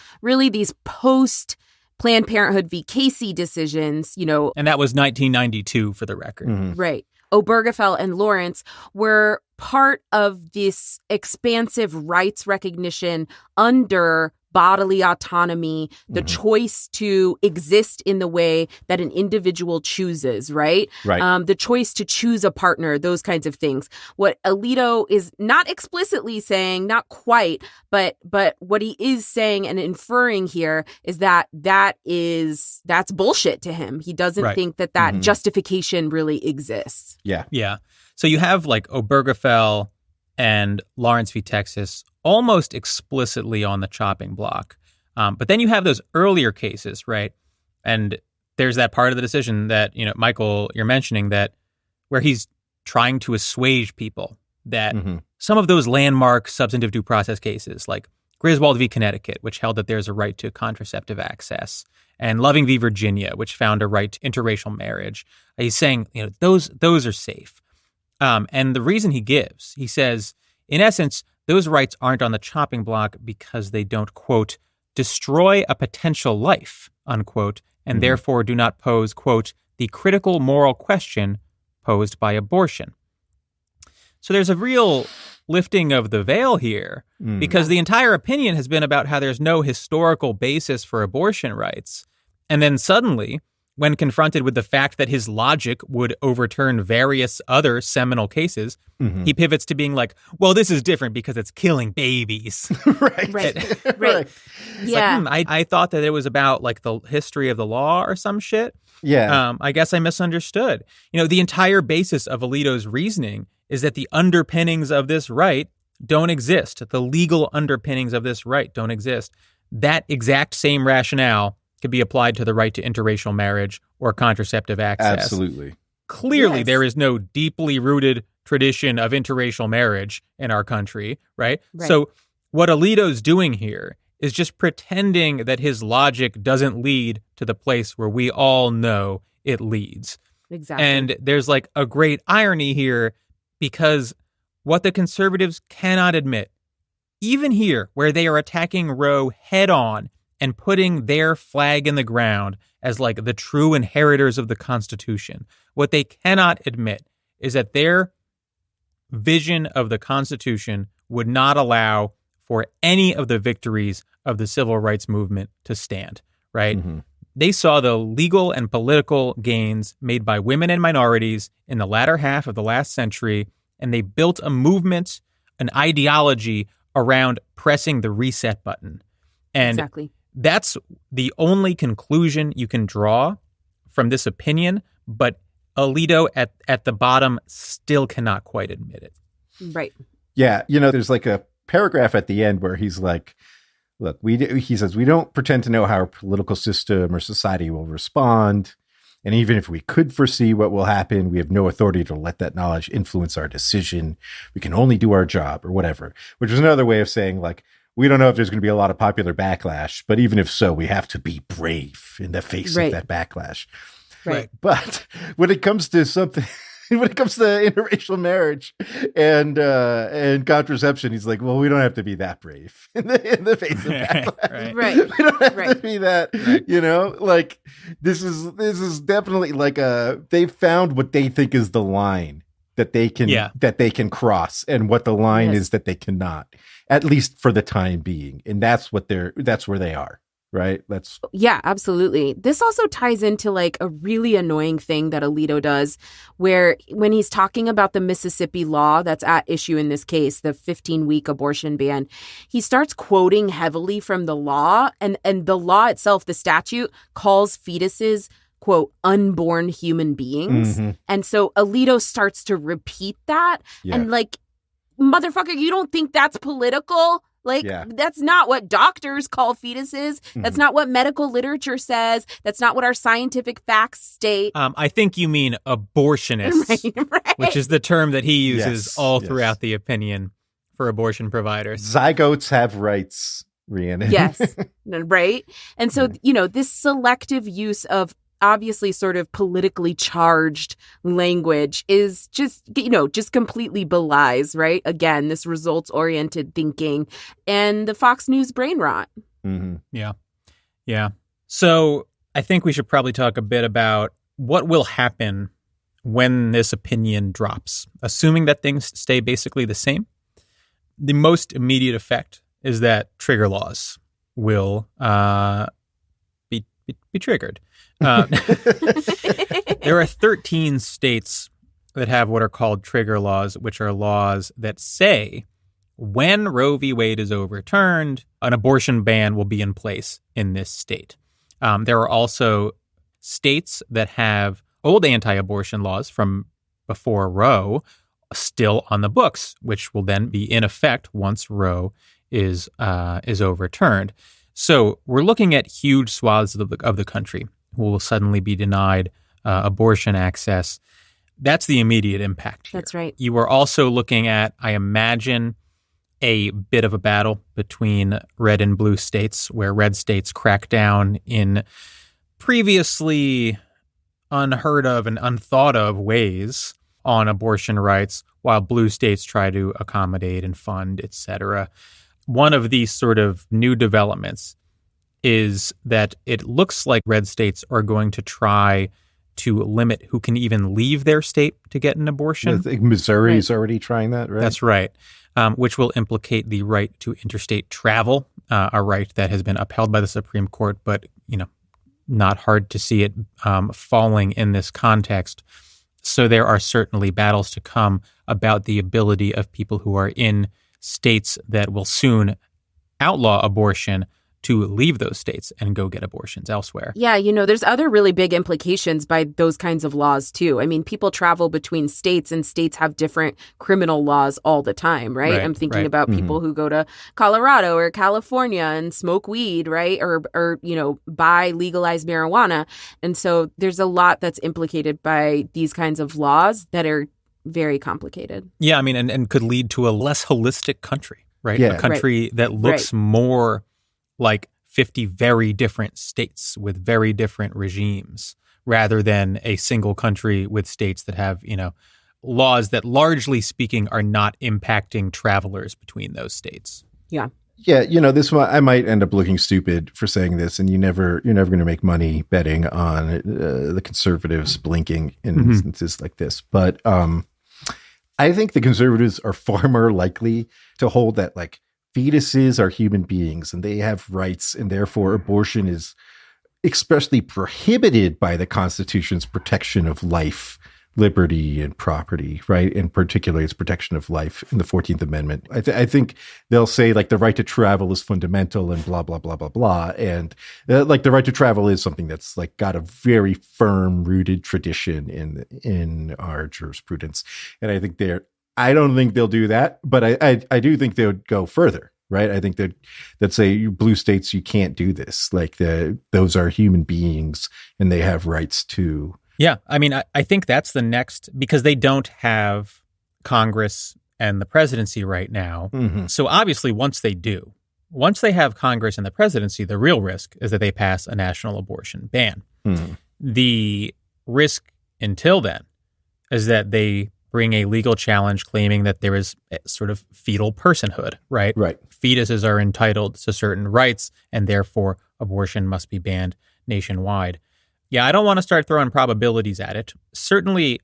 post Planned Parenthood v. Casey decisions, and that was 1992 for the record. Mm-hmm. Right. Obergefell and Lawrence were part of this expansive rights recognition under bodily autonomy, the choice to exist in the way that an individual chooses, right? Right. The choice to choose a partner, those kinds of things. What Alito is not explicitly saying, not quite, but what he is saying and inferring here is that's bullshit to him. He doesn't think that justification really exists. Yeah. Yeah. So you have like Obergefell and Lawrence v. Texas almost explicitly on the chopping block. But then you have those earlier cases, right? And there's that part of the decision that, Michael, you're mentioning that where he's trying to assuage people that some of those landmark substantive due process cases, like Griswold v. Connecticut, which held that there's a right to contraceptive access, and Loving v. Virginia, which found a right to interracial marriage. He's saying, those are safe. And the reason he gives, he says, in essence, those rights aren't on the chopping block because they don't, quote, destroy a potential life, unquote, and therefore do not pose, quote, the critical moral question posed by abortion. So there's a real lifting of the veil here because the entire opinion has been about how there's no historical basis for abortion rights. And then suddenly, when confronted with the fact that his logic would overturn various other seminal cases, he pivots to being like, well, this is different because it's killing babies. Right. Yeah. Like, I thought that it was about like the history of the law or some shit. Yeah. I guess I misunderstood. The entire basis of Alito's reasoning is that the underpinnings of this right don't exist. The legal underpinnings of this right don't exist. That exact same rationale could be applied to the right to interracial marriage or contraceptive access. Absolutely. Clearly, there is no deeply rooted tradition of interracial marriage in our country, right? So what Alito's doing here is just pretending that his logic doesn't lead to the place where we all know it leads. Exactly. And there's like a great irony here because what the conservatives cannot admit, even here where they are attacking Roe head on, and putting their flag in the ground as like the true inheritors of the Constitution. What they cannot admit is that their vision of the Constitution would not allow for any of the victories of the civil rights movement to stand, right? They saw the legal and political gains made by women and minorities in the latter half of the last century, and they built a movement, an ideology around pressing the reset button. And that's the only conclusion you can draw from this opinion, but Alito at the bottom still cannot quite admit it. Right. Yeah. There's like a paragraph at the end where he's like, look, he says, we don't pretend to know how our political system or society will respond. And even if we could foresee what will happen, we have no authority to let that knowledge influence our decision. We can only do our job or whatever, which is another way of saying like, we don't know if there's going to be a lot of popular backlash, but even if so, we have to be brave in the face of that backlash. Right. But when it comes to something, when it comes to interracial marriage and contraception, he's like, well, we don't have to be that brave in the face of backlash. Right. We don't have to be that, like this is definitely like they found what they think is the line that they can cross, and what the line is that they cannot, at least for the time being. And that's where they are. Right. Yeah, absolutely. This also ties into like a really annoying thing that Alito does, where when he's talking about the Mississippi law that's at issue in this case, the 15-week abortion ban, he starts quoting heavily from the law, and the law itself, the statute, calls fetuses, quote, unborn human beings. Mm-hmm. And so Alito starts to repeat that. Yeah. And like, motherfucker, you don't think that's political? Like, that's not what doctors call fetuses. That's not what medical literature says. That's not what our scientific facts state. I think you mean abortionists, right. Which is the term that he uses all throughout the opinion for abortion providers. Zygotes have rights, Rhiannon. Yes, right. And so, this selective use of obviously sort of politically charged language is just completely belies, right? Again, this results-oriented thinking and the Fox News brain rot. Mm-hmm. Yeah. So I think we should probably talk a bit about what will happen when this opinion drops, assuming that things stay basically the same. The most immediate effect is that trigger laws will be triggered. There are 13 states that have what are called trigger laws, which are laws that say when Roe v. Wade is overturned, an abortion ban will be in place in this state. There are also states that have old anti-abortion laws from before Roe still on the books, which will then be in effect once Roe is overturned. So we're looking at huge swaths of the country who will suddenly be denied abortion access. That's the immediate impact here. That's right. You are also looking at, I imagine, a bit of a battle between red and blue states, where red states crack down in previously unheard of and unthought of ways on abortion rights, while blue states try to accommodate and fund, etc. One of these sort of new developments is that it looks like red states are going to try to limit who can even leave their state to get an abortion. I think Missouri is already trying that, right? That's right, which will implicate the right to interstate travel, a right that has been upheld by the Supreme Court, but not hard to see it falling in this context. So there are certainly battles to come about the ability of people who are in states that will soon outlaw abortion to leave those states and go get abortions elsewhere. Yeah, there's other really big implications by those kinds of laws, too. I mean, people travel between states, and states have different criminal laws all the time, right? I'm thinking about people who go to Colorado or California and smoke weed, right? Or buy legalized marijuana. And so there's a lot that's implicated by these kinds of laws that are very complicated. Yeah, I mean, and could lead to a less holistic country, right? Yeah. A country that looks more like 50 very different states with very different regimes, rather than a single country with states that have, laws that largely speaking are not impacting travelers between those states. Yeah. Yeah, this one, I might end up looking stupid for saying this, and you're never going to make money betting on the conservatives blinking in instances like this. But I think the conservatives are far more likely to hold that, like, fetuses are human beings and they have rights, and therefore abortion is expressly prohibited by the Constitution's protection of life, liberty, and property, right? And particularly its protection of life in the 14th Amendment. I think they'll say, like, the right to travel is fundamental and blah, blah, blah, blah, blah. And like, the right to travel is something that's, like, got a very firm rooted tradition in our jurisprudence. And I don't think they'll do that, but I do think they would go further, right? I think that say blue states, you can't do this. Like, those are human beings and they have rights too. Yeah, I mean, I think that's the next, because they don't have Congress and the presidency right now. Mm-hmm. So obviously, once they have Congress and the presidency, the real risk is that they pass a national abortion ban. Mm-hmm. The risk until then is that they bring a legal challenge claiming that there is a sort of fetal personhood, right? Right. Fetuses are entitled to certain rights, and therefore abortion must be banned nationwide. Yeah, I don't want to start throwing probabilities at it. Certainly,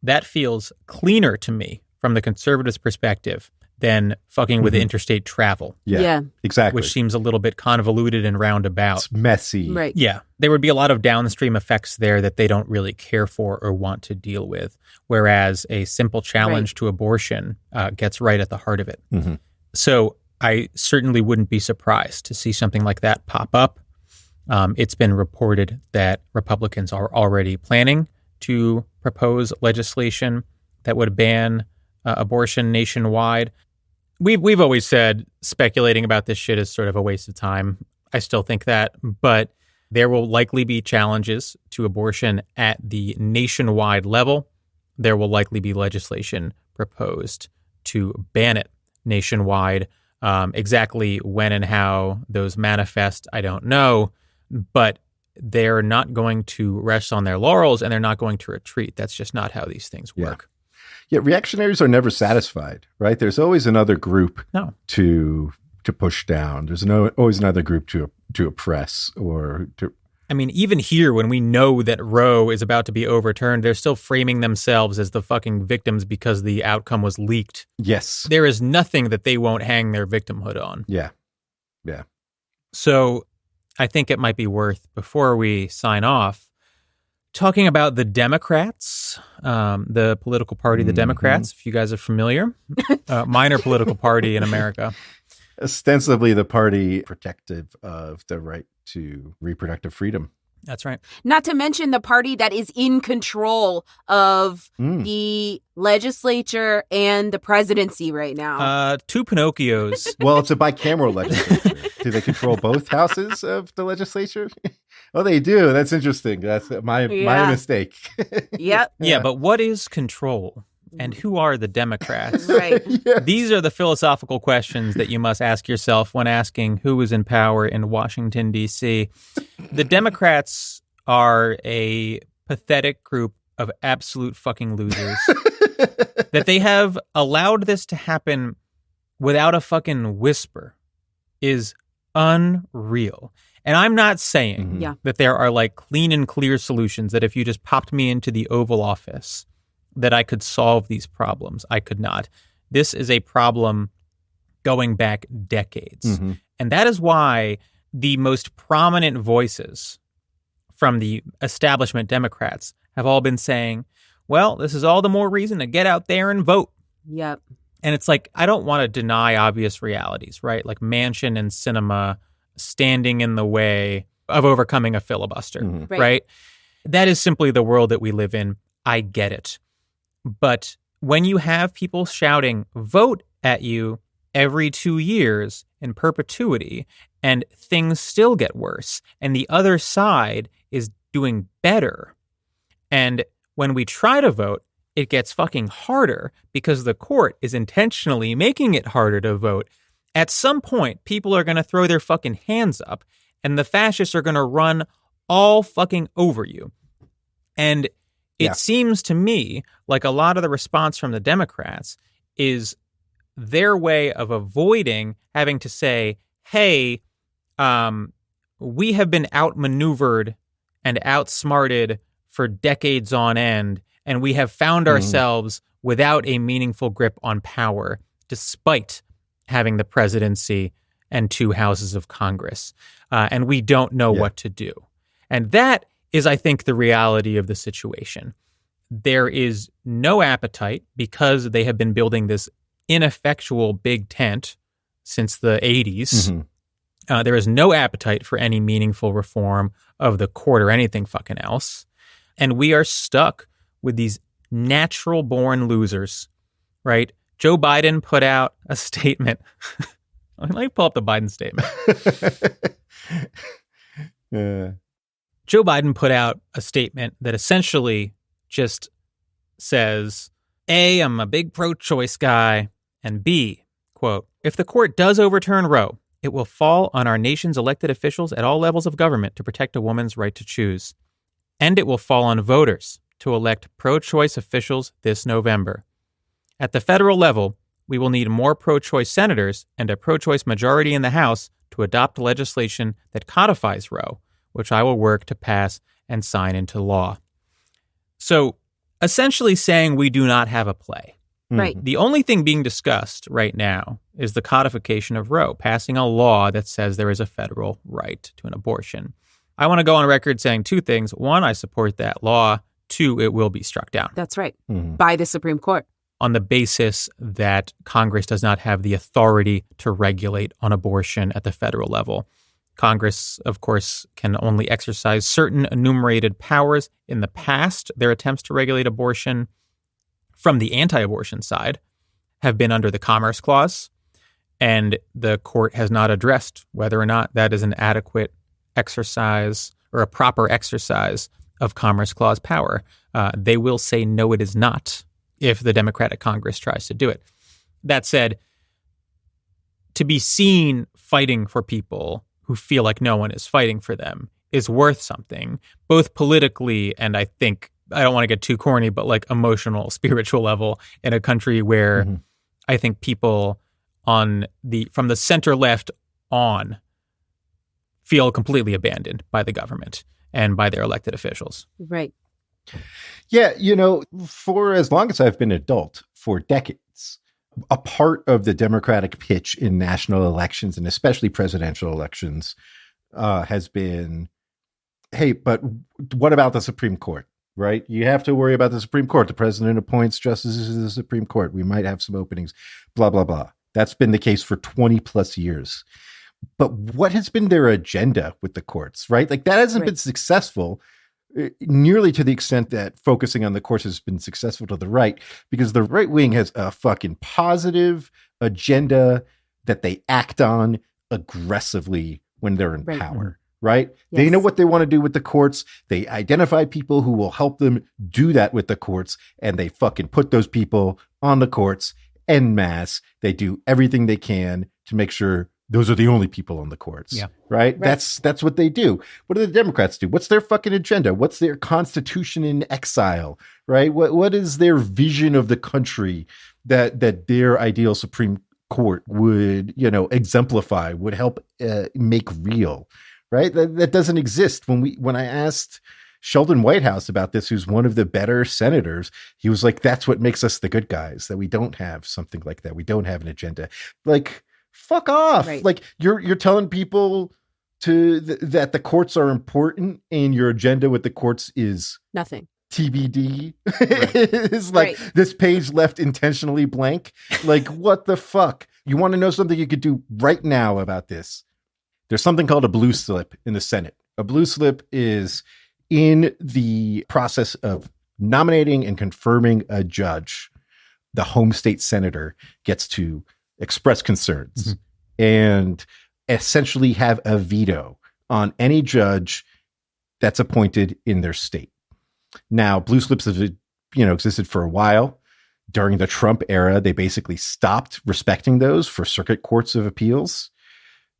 That feels cleaner to me from the conservatives' perspective than fucking with interstate travel. Yeah, exactly. Which seems a little bit convoluted and roundabout. It's messy. Right. Yeah. There would be a lot of downstream effects there that they don't really care for or want to deal with, whereas a simple challenge to abortion gets right at the heart of it. Mm-hmm. So I certainly wouldn't be surprised to see something like that pop up. It's been reported that Republicans are already planning to propose legislation that would ban abortion nationwide. We've always said speculating about this shit is sort of a waste of time. I still think that, but there will likely be challenges to abortion at the nationwide level. There will likely be legislation proposed to ban it nationwide. Exactly when and how those manifest, I don't know, but they're not going to rest on their laurels and they're not going to retreat. That's just not how these things work. Yeah, reactionaries are never satisfied, right? There's always another group to push down. There's always another group to oppress or to. I mean, even here, when we know that Roe is about to be overturned, they're still framing themselves as the fucking victims because the outcome was leaked. Yes. There is nothing that they won't hang their victimhood on. Yeah. So I think it might be worth, before we sign off, talking about the Democrats, the political party, the Democrats, if you guys are familiar. Minor political party in America. Ostensibly the party protective of the right to reproductive freedom. That's right. Not to mention the party that is in control of the legislature and the presidency right now. Two Pinocchios. Well, it's a bicameral legislature. Do they control both houses of the legislature? Oh, they do. That's interesting. That's my mistake. Yep. Yeah, but what is control? And who are the Democrats? Right. Yes. These are the philosophical questions that you must ask yourself when asking who is in power in Washington, D.C. The Democrats are a pathetic group of absolute fucking losers. That they have allowed this to happen without a fucking whisper is unreal. And I'm not saying that there are like clean and clear solutions that if you just popped me into the Oval Office, that I could solve these problems. I could not. This is a problem going back decades. And that is why the most prominent voices from the establishment Democrats have all been saying, well, this is all the more reason to get out there and vote. Yep. And it's like, I don't want to deny obvious realities, right? Like Manchin and Sinema standing in the way of overcoming a filibuster, right? That is simply the world that we live in. I get it. But when you have people shouting, vote at you every 2 years in perpetuity, and things still get worse, and the other side is doing better, and when we try to vote, it gets fucking harder because the court is intentionally making it harder to vote. At some point, people are going to throw their fucking hands up, and the fascists are going to run all fucking over you. And it seems to me like a lot of the response from the Democrats is their way of avoiding having to say, hey, we have been outmaneuvered and outsmarted for decades on end, and we have found ourselves without a meaningful grip on power, despite having the presidency and 2 houses of Congress. And we don't know what to do. And that is, I think, the reality of the situation. There is no appetite because they have been building this ineffectual big tent since the 80s. There is no appetite for any meaningful reform of the court or anything fucking else. And we are stuck with these natural-born losers, right? Joe Biden put out a statement. Let me pull up the Biden statement. Joe Biden put out a statement that essentially just says, A, I'm a big pro-choice guy, and B, quote, if the court does overturn Roe, it will fall on our nation's elected officials at all levels of government to protect a woman's right to choose. And it will fall on voters to elect pro-choice officials this November. At the federal level, we will need more pro-choice senators and a pro-choice majority in the House to adopt legislation that codifies Roe, which I will work to pass and sign into law. So essentially saying we do not have a play. Right. The only thing being discussed right now is the codification of Roe, passing a law that says there is a federal right to an abortion. I want to go on record saying two things. One, I support that law. Two, it will be struck down. That's right. By the Supreme Court. On the basis that Congress does not have the authority to regulate on abortion at the federal level. Congress, of course, can only exercise certain enumerated powers. In the past, their attempts to regulate abortion from the anti-abortion side have been under the Commerce Clause, and the court has not addressed whether or not that is an adequate exercise or a proper exercise of Commerce Clause power. They will say, no, it is not, if the Democratic Congress tries to do it. That said, to be seen fighting for people who feel like no one is fighting for them is worth something, both politically and I think, I don't want to get too corny, but like emotional, spiritual level in a country where I think people from the center left on feel completely abandoned by the government and by their elected officials. Right. Yeah, for as long as I've been an adult, for decades, a part of the Democratic pitch in national elections and especially presidential elections has been, hey, but what about the Supreme Court? Right? You have to worry about the Supreme Court. The president appoints justices to the Supreme Court. We might have some openings, blah, blah, blah. That's been the case for 20 plus years. But what has been their agenda with the courts, right? Like that hasn't been successful nearly to the extent that focusing on the courts has been successful to the right, because the right wing has a fucking positive agenda that they act on aggressively when they're in power. Right? Yes. They know what they want to do with the courts. They identify people who will help them do that with the courts, and they fucking put those people on the courts en masse. They do everything they can to make sure those are the only people on the courts. Yeah. Right? That's what they do. What do the Democrats do? What's their fucking agenda? What's their constitution in exile? Right? What is their vision of the country that their ideal Supreme Court would, exemplify, would help make real? Right? That doesn't exist. When I asked Sheldon Whitehouse about this, who's one of the better senators, he was like, that's what makes us the good guys, that we don't have something like that. We don't have an agenda. Like, fuck off. Right. Like you're telling people that the courts are important and your agenda with the courts is nothing. TBD. Is like this page left intentionally blank. Like, what the fuck? You want to know something you could do right now about this? There's something called a blue slip in the Senate. A blue slip is in the process of nominating and confirming a judge. The home state senator gets to express concerns and essentially have a veto on any judge that's appointed in their state. Now, blue slips have existed for a while. During the Trump era, they basically stopped respecting those for circuit courts of appeals.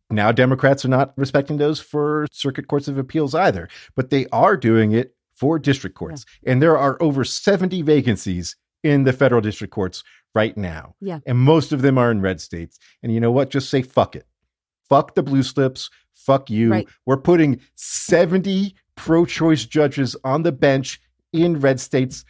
Now Democrats are not respecting those for circuit courts of appeals either, but they are doing it for district courts. Yeah. And there are over 70 vacancies in the federal district courts right now. Yeah. And most of them are in red states. And you know what? Just say, fuck it. Fuck the blue slips. Fuck you. Right. We're putting 70 pro-choice judges on the bench in red states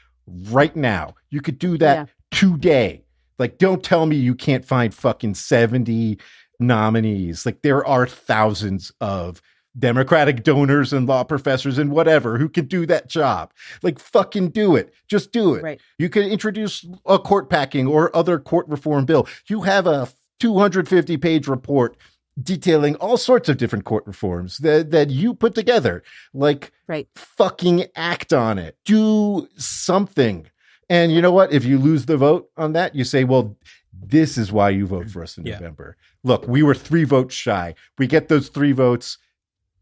right now. You could do that today. Like, don't tell me you can't find fucking 70 nominees. Like, there are thousands of Democratic donors and law professors and whatever who can do that job. Like, fucking do it. Just do it. Right. You can introduce a court packing or other court reform bill. You have a 250-page report detailing all sorts of different court reforms that you put together. Like, fucking act on it. Do something. And you know what? If you lose the vote on that, you say, well, this is why you vote for us in November. Look, we were 3 votes shy. We get those 3 votes.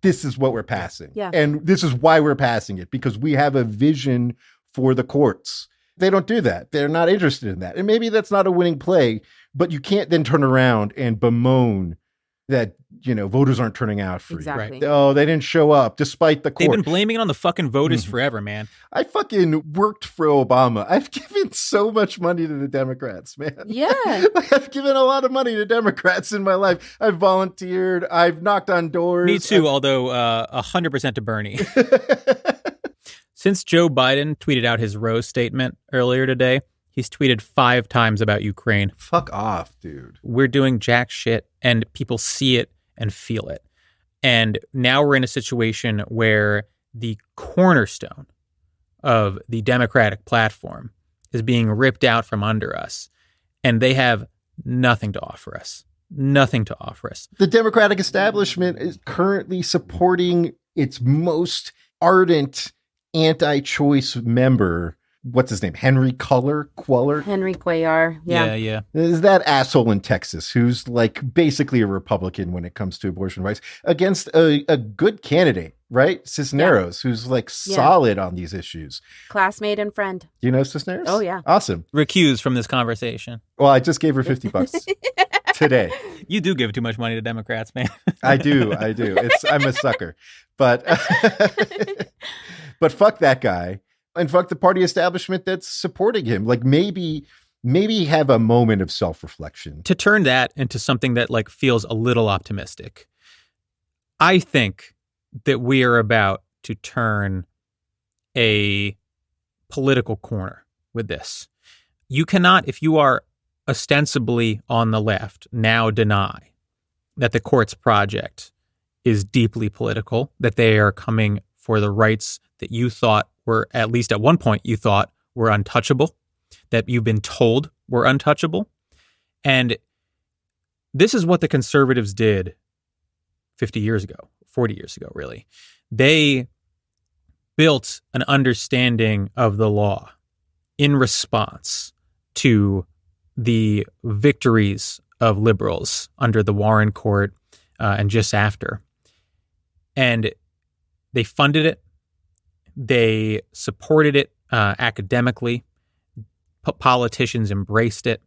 This is what we're passing. Yeah. And this is why we're passing it, because we have a vision for the courts. They don't do that. They're not interested in that. And maybe that's not a winning play, but you can't then turn around and bemoan that, voters aren't turning out for you. Right. Oh, they didn't show up despite the court. They've been blaming it on the fucking voters forever, man. I fucking worked for Obama. I've given so much money to the Democrats, man. Yeah. I've given a lot of money to Democrats in my life. I've volunteered. I've knocked on doors. Me too, although 100% to Bernie. Since Joe Biden tweeted out his Roe statement earlier today, he's tweeted 5 times about Ukraine. Fuck off, dude. We're doing jack shit, and people see it and feel it. And now we're in a situation where the cornerstone of the Democratic platform is being ripped out from under us, and they have nothing to offer us. Nothing to offer us. The Democratic establishment is currently supporting its most ardent anti-choice member. What's his name? Henry Cuellar? Henry Cuellar. Yeah. Is that asshole in Texas who's like basically a Republican when it comes to abortion rights against a good candidate, right? Cisneros, who's like solid on these issues. Classmate and friend. Do you know Cisneros? Oh, yeah. Awesome. Recused from this conversation. Well, I just gave her $50 today. You do give too much money to Democrats, man. I do. I'm a sucker. But fuck that guy. And fuck the party establishment that's supporting him. Like maybe have a moment of self-reflection. To turn that into something that like feels a little optimistic, I think that we are about to turn a political corner with this. You cannot, if you are ostensibly on the left, now deny that the court's project is deeply political, that they are coming for the rights that you thought were, at least at one point, you thought were untouchable, that you've been told were untouchable. And this is what the conservatives did 50 years ago, 40 years ago, really. They built an understanding of the law in response to the victories of liberals under the Warren Court and just after. And they funded it. They supported it academically. Politicians embraced it.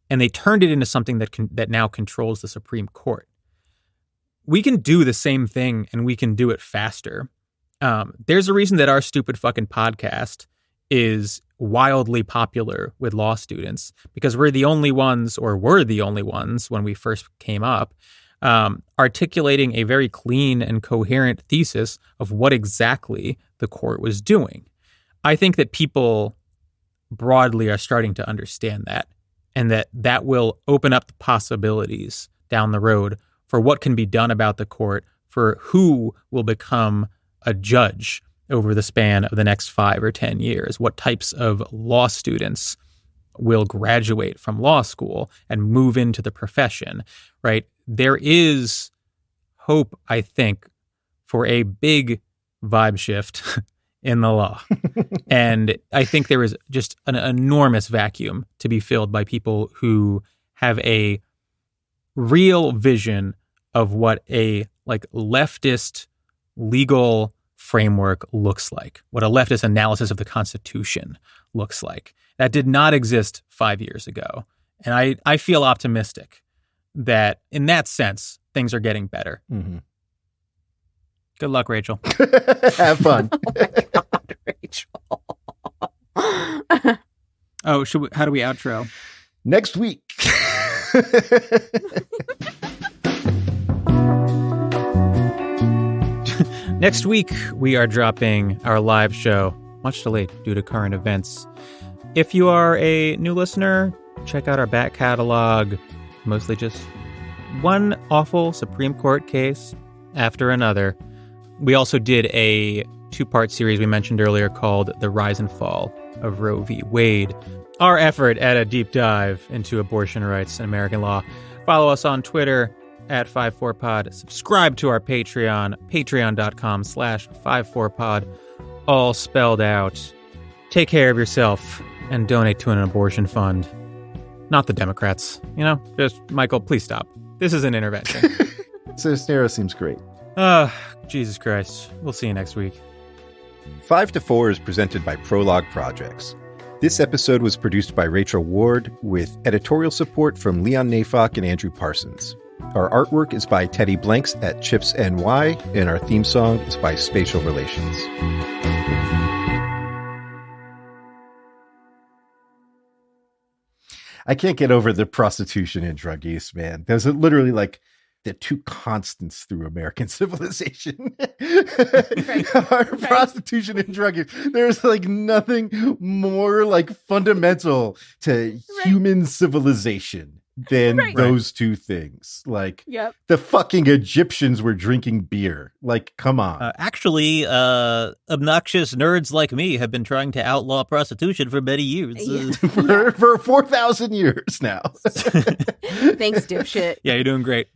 And they turned it into something that now controls the Supreme Court. We can do the same thing, and we can do it faster. There's a reason that our stupid fucking podcast is wildly popular with law students, because we're the only ones when we first came up, articulating a very clean and coherent thesis of what exactly the court was doing. I think that people broadly are starting to understand that, and that will open up the possibilities down the road for what can be done about the court, for who will become a judge over the span of the next 5 or 10 years, what types of law students will graduate from law school and move into the profession, right? There is hope, I think, for a big vibe shift in the law. And I think there is just an enormous vacuum to be filled by people who have a real vision of what a like leftist legal framework looks like, what a leftist analysis of the Constitution looks like. That did not exist 5 years ago. And I feel optimistic that in that sense, things are getting better. Mm-hmm. Good luck, Rachel. Have fun. Oh my God, Rachel. Oh, how do we outro? Next week. Next week, we are dropping our live show, much delayed due to current events. If you are a new listener, check out our back catalog. Mostly just one awful Supreme Court case after another. We also did a 2-part series we mentioned earlier called The Rise and Fall of Roe v. Wade, our effort at a deep dive into abortion rights in American law. Follow us on Twitter at 54pod. Subscribe to our Patreon, patreon.com/54pod, all spelled out. Take care of yourself and donate to an abortion fund. Not the Democrats, just Michael, please stop. This is an intervention. Cisneros seems great. Jesus Christ. We'll see you next week. 5 to 4 is presented by Prologue Projects. This episode was produced by Rachel Ward with editorial support from Leon Nafok and Andrew Parsons. Our artwork is by Teddy Blanks at Chips NY, and our theme song is by Spatial Relations. I can't get over the prostitution and drug use, man. There's literally like the two constants through American civilization. Right. Prostitution and drug use. There's like nothing more like fundamental to human civilization than those two things. Like the fucking Egyptians were drinking beer. Like, come on. Actually, obnoxious nerds like me have been trying to outlaw prostitution for many years. For 4,000 years now. Thanks, dipshit. Yeah, you're doing great.